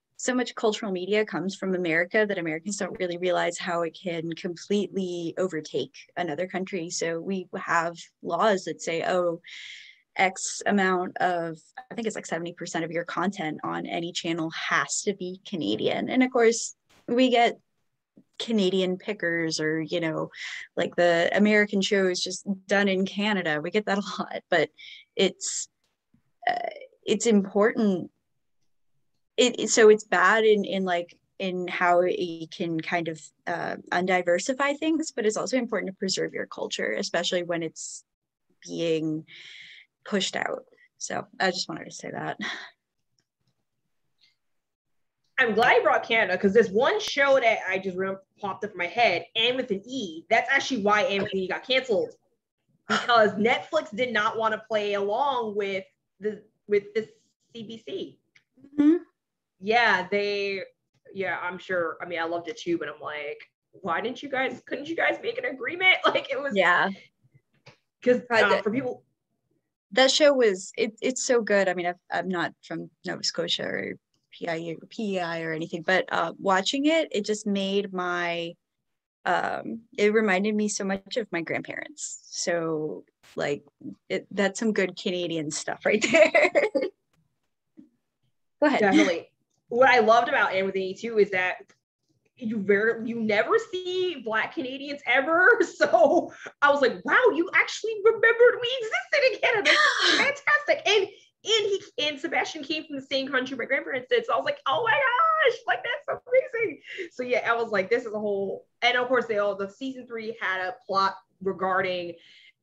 cultural media comes from America that Americans don't really realize how it can completely overtake another country. So we have laws that say, oh, X amount of, I think it's like 70% of your content on any channel has to be Canadian. And of course, we get Canadian pickers, or, like the American shows just done in Canada. We get that a lot, but it's important. So it's bad in how it can kind of undiversify things, but it's also important to preserve your culture, especially when it's being pushed out. So I just wanted to say that. I'm glad you brought Canada, because there's one show that I just popped up in my head, and with an E. That's actually why And with an E got canceled, because Netflix did not want to play along with this CBC. Mm-hmm. I'm sure. I mean, I loved it too, but I'm like, why couldn't you guys make an agreement? Like, it was, because for people, that show was it's so good. I mean, I'm not from Nova Scotia or PEI or anything, but watching it just made it reminded me so much of my grandparents. So like that's some good Canadian stuff right there. Go ahead. Definitely. What I loved about And with an E too is that you never see Black Canadians ever. So I was like, wow, you actually remembered we existed in Canada. Fantastic. And Sebastian came from the same country my grandparents did. So I was like, oh my gosh, like that's amazing. So yeah, I was like, this is a whole, and of course the season 3 had a plot regarding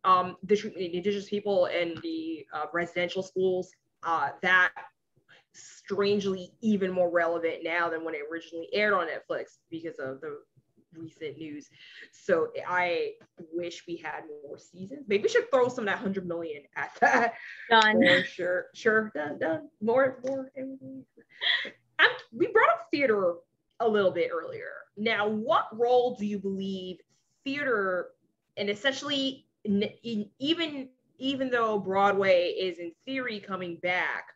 the treatment of Indigenous people in the residential schools. That strangely even more relevant now than when it originally aired on Netflix because of the recent news. So I wish we had more seasons. Maybe we should throw some of that 100 million at that. Done. Sure. Done. More. We brought up theater a little bit earlier. Now, what role do you believe theater, and essentially even though Broadway is in theory coming back,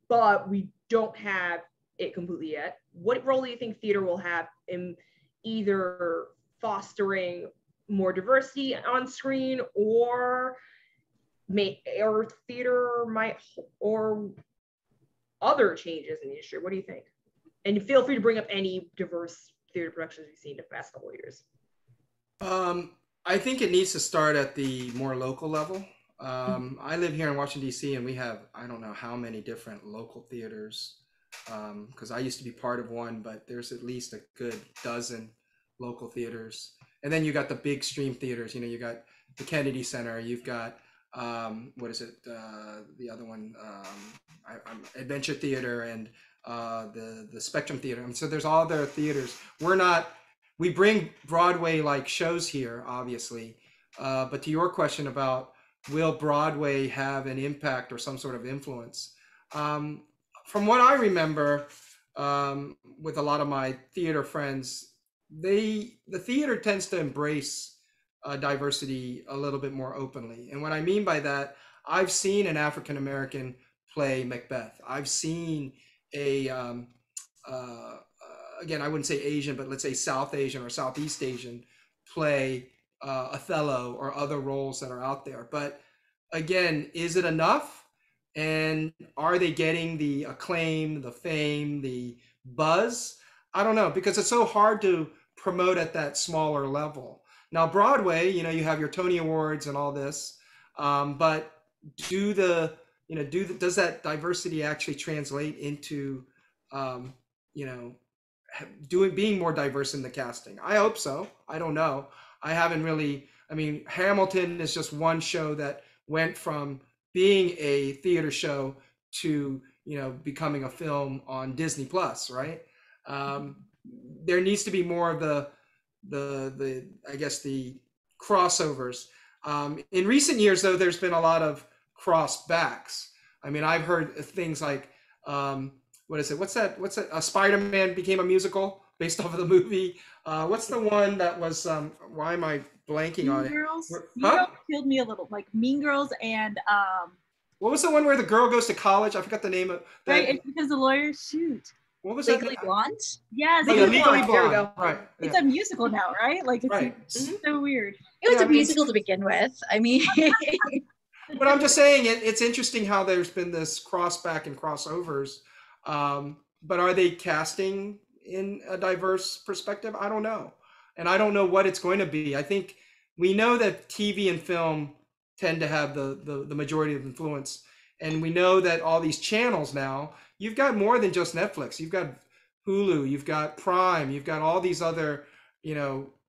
but we don't have it completely yet, what role do you think theater will have in either fostering more diversity on screen, or theater might, or other changes in the industry? What do you think? And feel free to bring up any diverse theater productions we've seen in the past couple of years. I think it needs to start at the more local level. I live here in Washington, D.C., and we have, I don't know how many different local theaters, because I used to be part of one, but there's at least a good dozen local theaters. And then you got the big stream theaters. You got the Kennedy Center. You've got, the other one, Adventure Theater, and the Spectrum Theater. And so there's all their theaters. We bring Broadway-like shows here, obviously. But to your question about will Broadway have an impact or some sort of influence? From what I remember, with a lot of my theater friends, the theater tends to embrace diversity a little bit more openly. And what I mean by that, I've seen an African American play Macbeth. I've seen a again, I wouldn't say Asian, but let's say South Asian or Southeast Asian play Othello or other roles that are out there. But again, is it enough? And are they getting the acclaim, the fame, the buzz? I don't know, because it's so hard to promote at that smaller level. Now, Broadway, you have your Tony Awards and all this, but does that diversity actually translate into, you know, being more diverse in the casting? I hope so. I don't know. I haven't really. I mean, Hamilton is just one show that went from being a theater show to becoming a film on Disney Plus, right? There needs to be more of the I guess the crossovers. In recent years, though, there's been a lot of cross backs. I mean, I've heard things like what is it? What's that? Spider-Man became a musical based off of the movie. What's the one that was? Why am I blanking on it? Mean Girls. Huh? Mean Girls killed me a little. Like Mean Girls and what was the one where the girl goes to college? I forgot the name of that. Right, it's because the lawyer. Shoot. What was Legally that? Blonde? Yes. Oh, yeah, Legally There we Blonde. go. Right. It's Yeah. a musical now, right? Like it's Right. so weird. It was Yeah, a I mean, musical to begin with. I mean, But I'm just saying it's interesting how there's been this crossback and crossovers. But are they casting in a diverse perspective? I don't know. And I don't know what it's going to be. I think we know that TV and film tend to have the majority of influence. And we know that all these channels now, you've got more than just Netflix. You've got Hulu, you've got Prime, you've got all these other,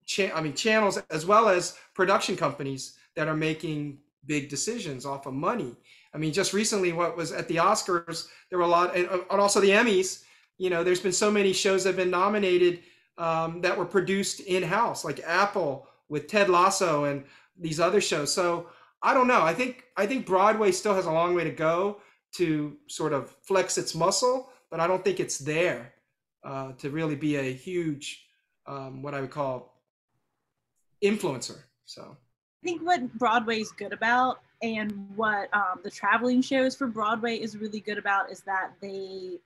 channels, as well as production companies that are making big decisions off of money. I mean, just recently, what was at the Oscars, there were a lot, and also the Emmys. There's been so many shows that have been nominated that were produced in-house, like Apple with Ted Lasso and these other shows. So I don't know. I think Broadway still has a long way to go to sort of flex its muscle, but I don't think it's there to really be a huge, what I would call influencer. So I think what Broadway is good about, and what the traveling shows for Broadway is really good about, is that they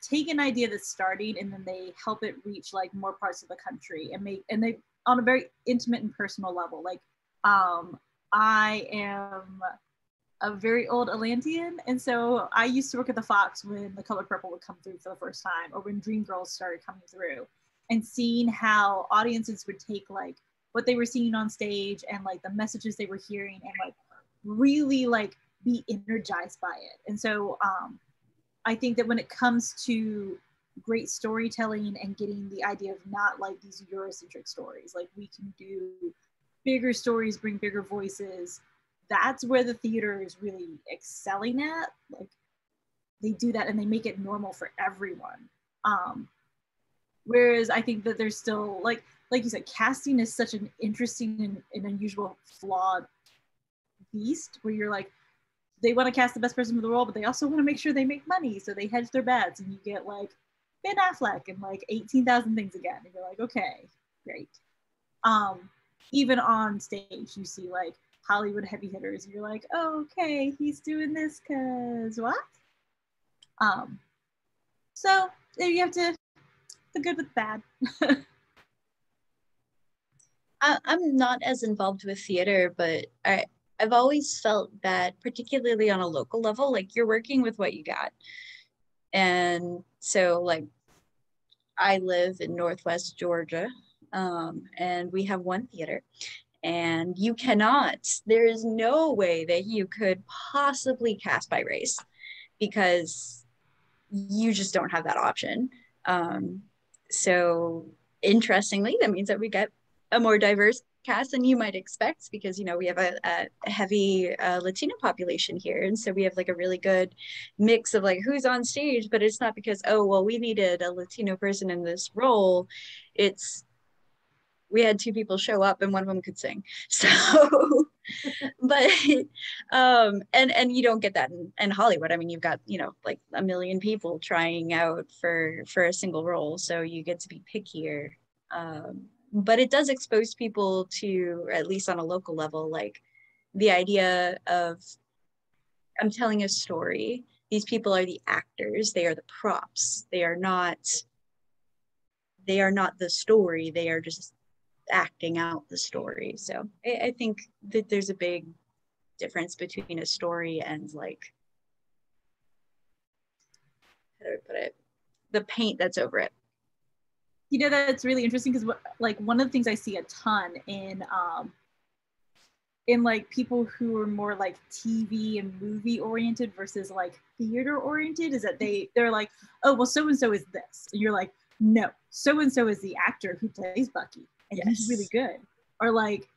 take an idea that's starting and then they help it reach like more parts of the country and they on a very intimate and personal level. Like I am a very old Atlantean, and so I used to work at the Fox when The Color Purple would come through for the first time, or when Dreamgirls started coming through, and seeing how audiences would take like what they were seeing on stage and like the messages they were hearing and like really like be energized by it. And so I think that when it comes to great storytelling and getting the idea of not like these Eurocentric stories, like we can do bigger stories, bring bigger voices, that's where the theater is really excelling at. Like they do that and they make it normal for everyone. Whereas I think that there's still like you said, casting is such an interesting and unusual, flawed beast where you're like, they want to cast the best person for the role, but they also want to make sure they make money. So they hedge their bets and you get like Ben Affleck and like 18,000 things again. And you're like, okay, great. Even on stage, you see like Hollywood heavy hitters. And you're like, oh, okay, he's doing this because what? So you have to, the good with bad. I'm not as involved with theater, but I've always felt that, particularly on a local level, like you're working with what you got. And so like I live in Northwest Georgia, and we have one theater, and there is no way that you could possibly cast by race because you just don't have that option. So interestingly, that means that we get a more diverse cast than you might expect because, we have a heavy Latino population here. And so we have like a really good mix of like who's on stage, but it's not because, oh, well, we needed a Latino person in this role. We had two people show up and one of them could sing. So, but, and you don't get that in Hollywood. I mean, you've got, like a million people trying out for a single role. So you get to be pickier. But it does expose people to, at least on a local level, like the idea of, I'm telling a story. These people are the actors. They are the props. They are not they are not the story, they are just acting out the story. So I think that there's a big difference between a story and like, how do I put it, the paint that's over it. You know, that's really interesting because like one of the things I see a ton in like people who are more like TV and movie oriented versus like theater oriented is that they're like, oh well, so and so is this, and you're like, no, so and so is the actor who plays Bucky, and he's really good. Or like,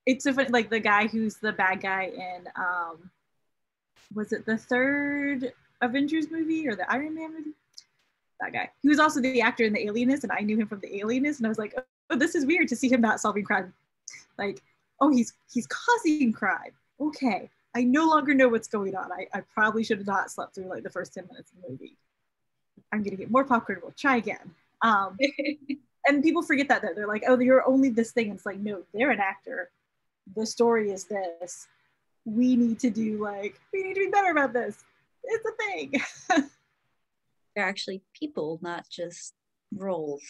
it's so funny, like the guy who's the bad guy in was it the third Avengers movie or the Iron Man movie? That guy. He was also the actor in The Alienist, and I knew him from The Alienist, and I was like, oh, this is weird to see him not solving crime. Like, oh, he's causing crime. Okay, I no longer know what's going on. I probably should have not slept through like the first 10 minutes of the movie. I'm gonna get more popcorn. We'll try again. And people forget that though. They're like, oh, you're only this thing. And it's like, no, they're an actor. The story is this. We need to be better about this. It's a thing. They're actually people, not just roles.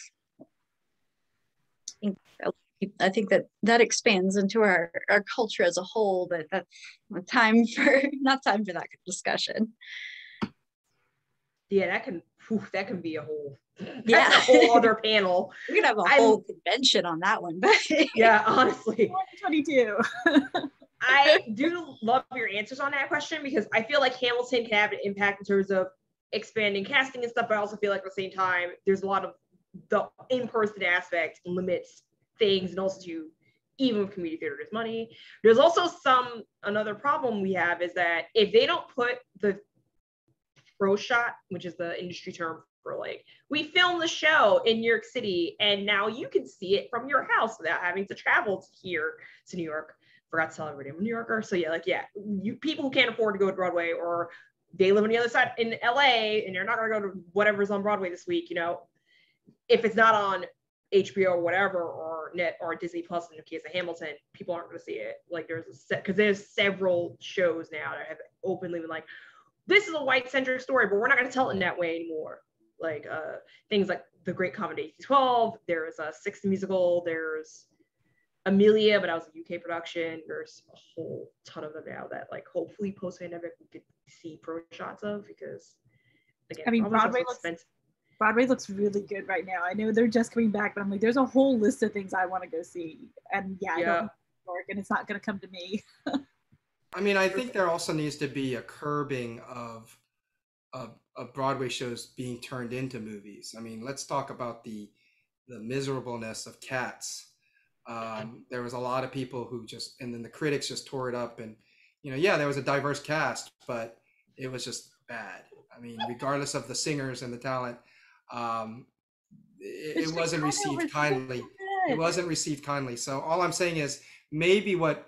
I think that expands into our culture as a whole, but that's not time for that discussion. Yeah, that can be a whole that's a whole other panel. We could have a whole convention on that one. But yeah, honestly. 2022. I do love your answers on that question because I feel like Hamilton can have an impact in terms of expanding casting and stuff, but I also feel like at the same time, there's a lot of the in-person aspect limits things, and also to even with community theater, there's money. There's also another problem we have is that if they don't put the pro shot, which is the industry term for like, we filmed the show in New York City and now you can see it from your house without having to travel here to New York. Forgot to tell everybody I'm a New Yorker. So yeah, you people who can't afford to go to Broadway or they live on the other side in LA and you're not gonna go to whatever's on Broadway this week, you know, if it's not on HBO or whatever, or Net or Disney Plus in the case of Hamilton, people aren't going to see it. Like there's several shows now that have openly been like, this is a white-centric story, but we're not going to tell it in that way anymore. Like things like The Great Comedy 1812, there's a Six the Musical, there's Amelia, but that was a UK production. There's a whole ton of them now that like hopefully post-pandemic we could see pro shots of because again, I mean, Broadway looks really good right now. I know they're just coming back, but I'm like, there's a whole list of things I want to go see. And I don't work, and it's not going to come to me. I mean, I think there also needs to be a curbing of Broadway shows being turned into movies. I mean, let's talk about the miserableness of Cats. There was a lot of people who and then the critics just tore it up. And, you know, yeah, there was a diverse cast, but it was just bad. I mean, regardless of the singers and the talent, it wasn't received kindly. It wasn't received kindly. So all I'm saying is maybe what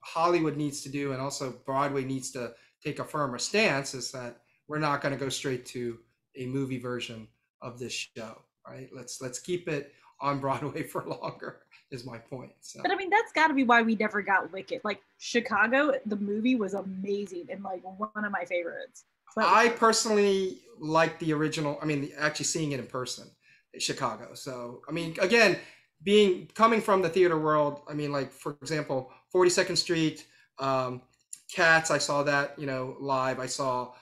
Hollywood needs to do, and also Broadway needs to take a firmer stance, is that we're not going to go straight to a movie version of this show, right? Let's keep it on Broadway for longer, is my point. So. But I mean, that's got to be why we never got Wicked. Like Chicago, the movie was amazing and like one of my favorites. But I personally like the original. I mean, actually seeing it in person, Chicago. So, I mean, again, coming from the theater world, I mean, like, for example, 42nd Street, Cats, I saw that, you know, live. I saw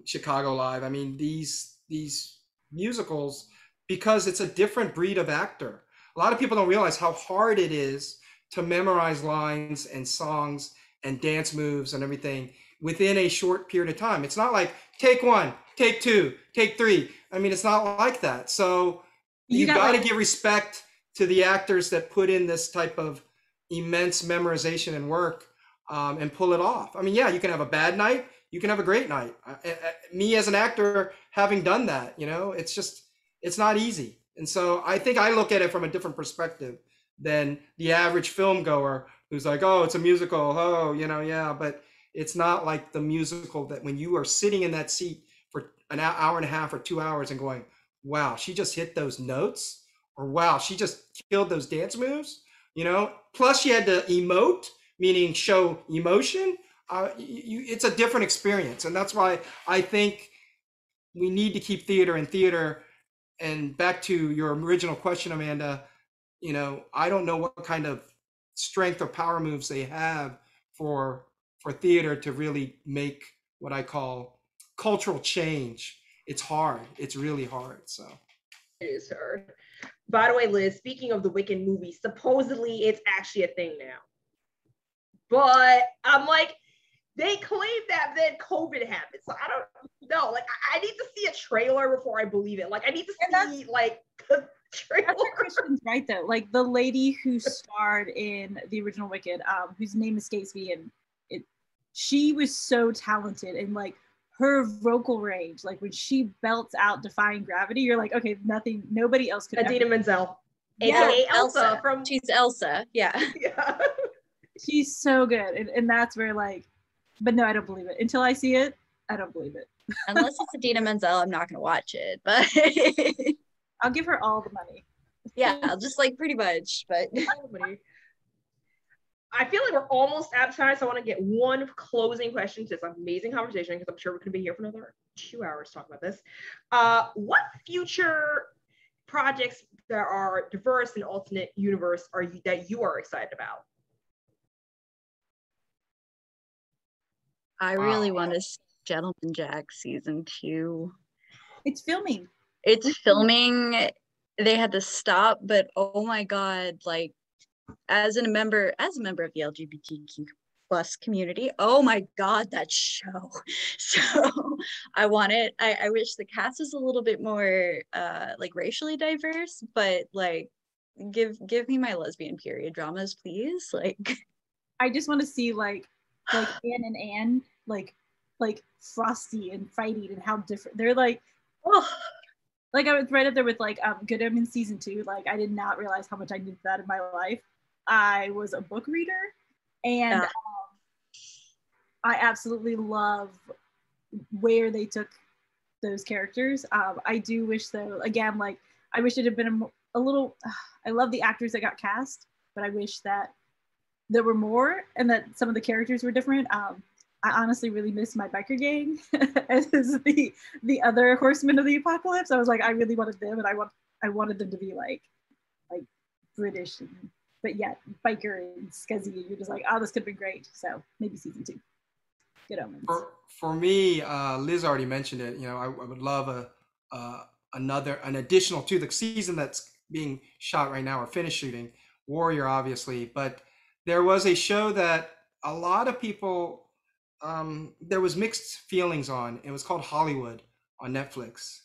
Chicago live. I mean, these musicals, because it's a different breed of actor. A lot of people don't realize how hard it is to memorize lines and songs and dance moves and everything within a short period of time. It's not like take one, take two, take three. I mean, it's not like that. So you got to give respect to the actors that put in this type of immense memorization and work and pull it off. I mean, yeah, you can have a bad night, you can have a great night. Me as an actor, having done that, you know, it's not easy. And so I think I look at it from a different perspective than the average film goer who's like, oh, it's a musical. Oh, you know, yeah, but it's not like the musical that when you are sitting in that seat for an hour and a half or 2 hours and going, wow, she just hit those notes, or wow, she just killed those dance moves, you know, plus she had to emote, meaning show emotion. It's a different experience. And that's why I think we need to keep theater in theater and back to your original question, Amanda, you know, I don't know what kind of strength or power moves they have for theater to really make what I call cultural change. It's hard. It's really hard. So It is hard. By the way, Liz, speaking of the Wicked movie, supposedly it's actually a thing now. But I'm like, they claim that then COVID happened. So I don't know. Like, I need to see a trailer before I believe it. Like, I need to see, like, the trailer. That's what Christian's right, though. Like, the lady who starred in the original Wicked, whose name escapes me, and she was so talented, and, like, her vocal range, like, when she belts out Defying Gravity, you're like, okay, nobody else could Idina Menzel. Yeah. AKA Elsa from... She's Elsa, yeah. Yeah. She's so good. And that's where, like, but no, I don't believe it. Until I see it, I don't believe it. Unless it's Idina Menzel, I'm not going to watch it. But I'll give her all the money. Yeah, I'll just like pretty much. But I feel like we're almost out of time, so I want to get one closing question to this amazing conversation, because I'm sure we're going to be here for another 2 hours talking about this. What future projects that are diverse and alternate universe that you are excited about? I really want to see Gentleman Jack season 2. It's filming. It's filming. They had to stop, but oh my God, like as a member of the LGBTQ plus community, oh my God, that show. So I want it. I wish the cast was a little bit more like racially diverse, but like give me my lesbian period dramas, please. Like I just want to see like Anne and Anne, like frosty and fighting, and how different they're like. Oh, like I was right up there with like Good Omens season 2. Like I did not realize how much I needed that in my life. I was a book reader, and I absolutely love where they took those characters. I do wish, though, again, like I wish it had been a little. I love the actors that got cast, but I wish that there were more and that some of the characters were different. I honestly really miss my biker gang as the other horsemen of the apocalypse. I was like, I really wanted them, and I wanted them to be like British, but yet biker and scuzzy. And you're just like, oh, this could have been great. So maybe season 2. Good Omens. For me, Liz already mentioned it. You know, I would love an additional to the season that's being shot right now or finished shooting. Warrior, obviously, but there was a show that a lot of people. There was mixed feelings on. It was called Hollywood on Netflix,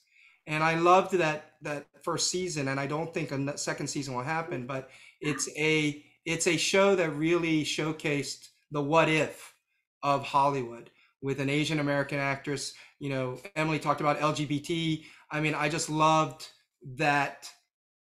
and I loved that first season. And I don't think a second season will happen. But it's a show that really showcased the what if of Hollywood with an Asian American actress. You know, Emily talked about LGBT. I mean, I just loved that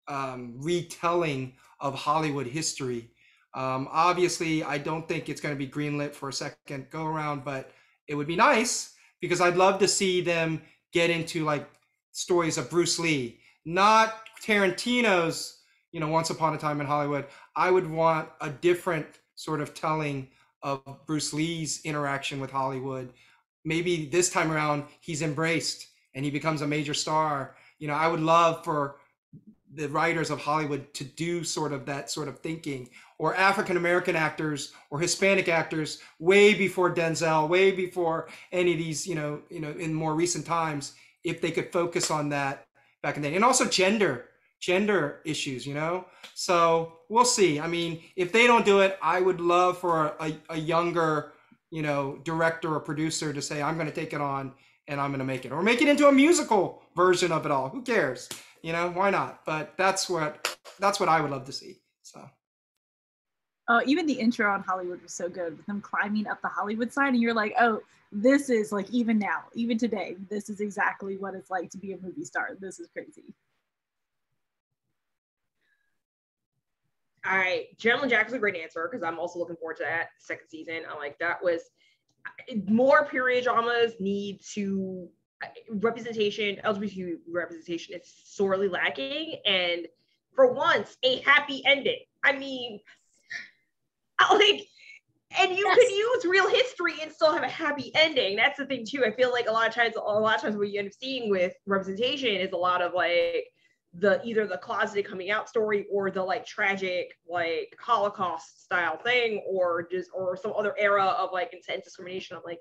retelling of Hollywood history. Obviously, I don't think it's going to be greenlit for a second go around, but it would be nice because I'd love to see them get into like stories of Bruce Lee, not Tarantino's, you know, Once Upon a Time in Hollywood. I would want a different sort of telling of Bruce Lee's interaction with Hollywood. Maybe this time around he's embraced and he becomes a major star. You know, I would love for the writers of Hollywood to do sort of that sort of thinking, or African-American actors or Hispanic actors way before Denzel, way before any of these, you know, in more recent times, if they could focus on that back in the day. And also gender issues, you know? So we'll see. I mean, if they don't do it, I would love for a younger, you know, director or producer to say, I'm going to take it on and I'm going to make it, or make it into a musical version of it all. Who cares? You know, why not? But that's what I would love to see. So even the intro on Hollywood was so good with them climbing up the Hollywood sign, and you're like, oh, this is like, even now, even today, this is exactly what it's like to be a movie star. This is crazy. All right, Gentleman Jack is a great answer, because I'm also looking forward to that second season. I'm like, that was more period dramas need to representation, LGBT representation is sorely lacking, and for once, a happy ending. I mean, like, and you could use real history and still have a happy ending. That's the thing too. I feel like a lot of times what you end up seeing with representation is a lot of like, either the closeted coming out story or the like tragic like Holocaust style thing or some other era of like intense discrimination. I'm like,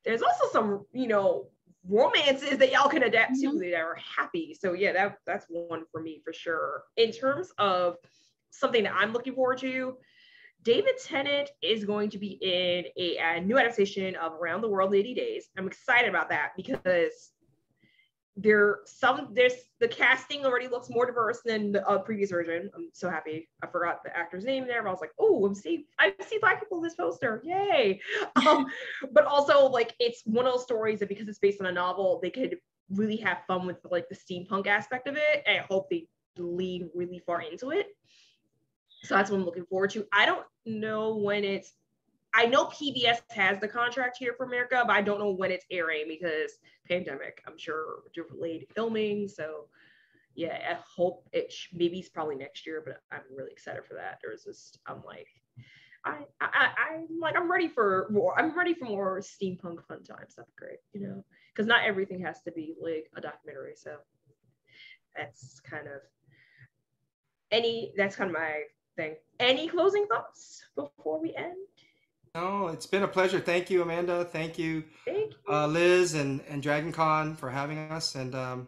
there's also some, you know, romances that y'all can adapt to that are happy. So yeah, that's one for me for sure. In terms of something that I'm looking forward to, David Tennant is going to be in a new adaptation of Around the World in 80 Days. I'm excited about that because the casting already looks more diverse than the previous version. I'm so happy. I forgot the actor's name there, but I was like, oh, I see Black people in this poster. Yay. But also like it's one of those stories that because it's based on a novel, they could really have fun with like the steampunk aspect of it. And I hope they lean really far into it. So that's what I'm looking forward to. I don't know when I know PBS has the contract here for America, but I don't know when it's airing because pandemic, I'm sure delayed filming. So yeah, I hope maybe it's probably next year, but I'm really excited for that. I'm ready for more. I'm ready for more steampunk fun times. That's great, you know, because not everything has to be like a documentary. So that's kind of my thing. Any closing thoughts before we end? No, it's been a pleasure. Thank you, Amanda. Thank you, Liz and DragonCon for having us. And I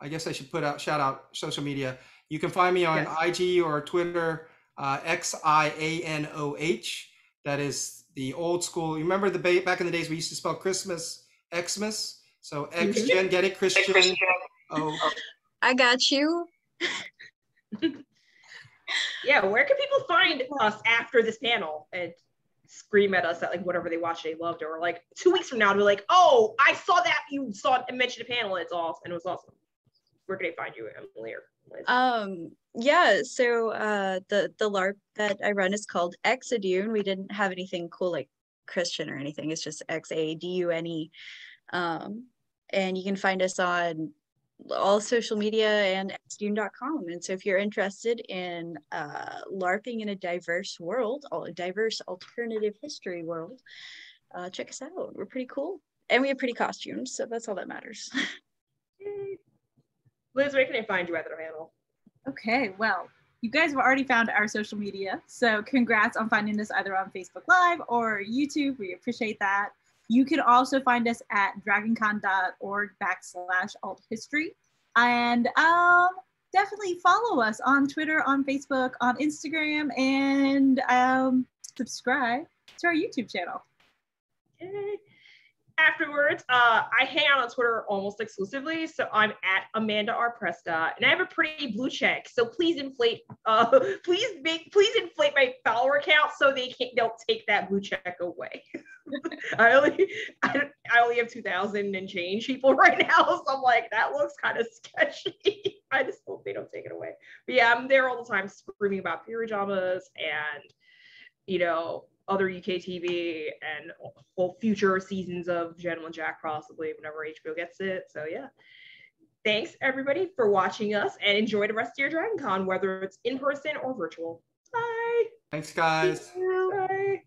guess I should shout out social media. You can find me on IG or Twitter, XIANOH. That is the old school. You remember back in the days we used to spell Christmas Xmas. So Xgen, get it, Christian. Oh, I got you. Yeah, where can people find us after this panel and scream at us at like whatever they watched they loved, or like 2 weeks from now to be like, oh, I saw that you saw it and mentioned a panel, it's awesome, and it was awesome. Where can they find you, Emily or Liz? Yeah, so the LARP that I run is called Xadune. We didn't have anything cool like Christian or anything. It's just XADUNE. And you can find us on all social media and xdune.com. And so if you're interested in LARPing in a diverse world, a diverse alternative history world, check us out. We're pretty cool. And we have pretty costumes, so that's all that matters. Liz, where can I find you at the panel? Okay, well, you guys have already found our social media, so congrats on finding us either on Facebook Live or YouTube. We appreciate that. You can also find us at dragoncon.org/althistory. And definitely follow us on Twitter, on Facebook, on Instagram, and subscribe to our YouTube channel. Yay. Afterwards, I hang out on Twitter almost exclusively, so I'm at Amanda R. Prescott, and I have a pretty blue check. So please inflate my follower count so don't take that blue check away. I only have 2,000 and change people right now, so I'm like, that looks kind of sketchy. I just hope they don't take it away. But yeah, I'm there all the time screaming about period dramas and, you know, other UK TV and whole future seasons of Gentleman Jack, possibly whenever HBO gets it. So yeah, thanks everybody for watching us, and enjoy the rest of your DragonCon, whether it's in person or virtual. Bye. Thanks, guys. Bye.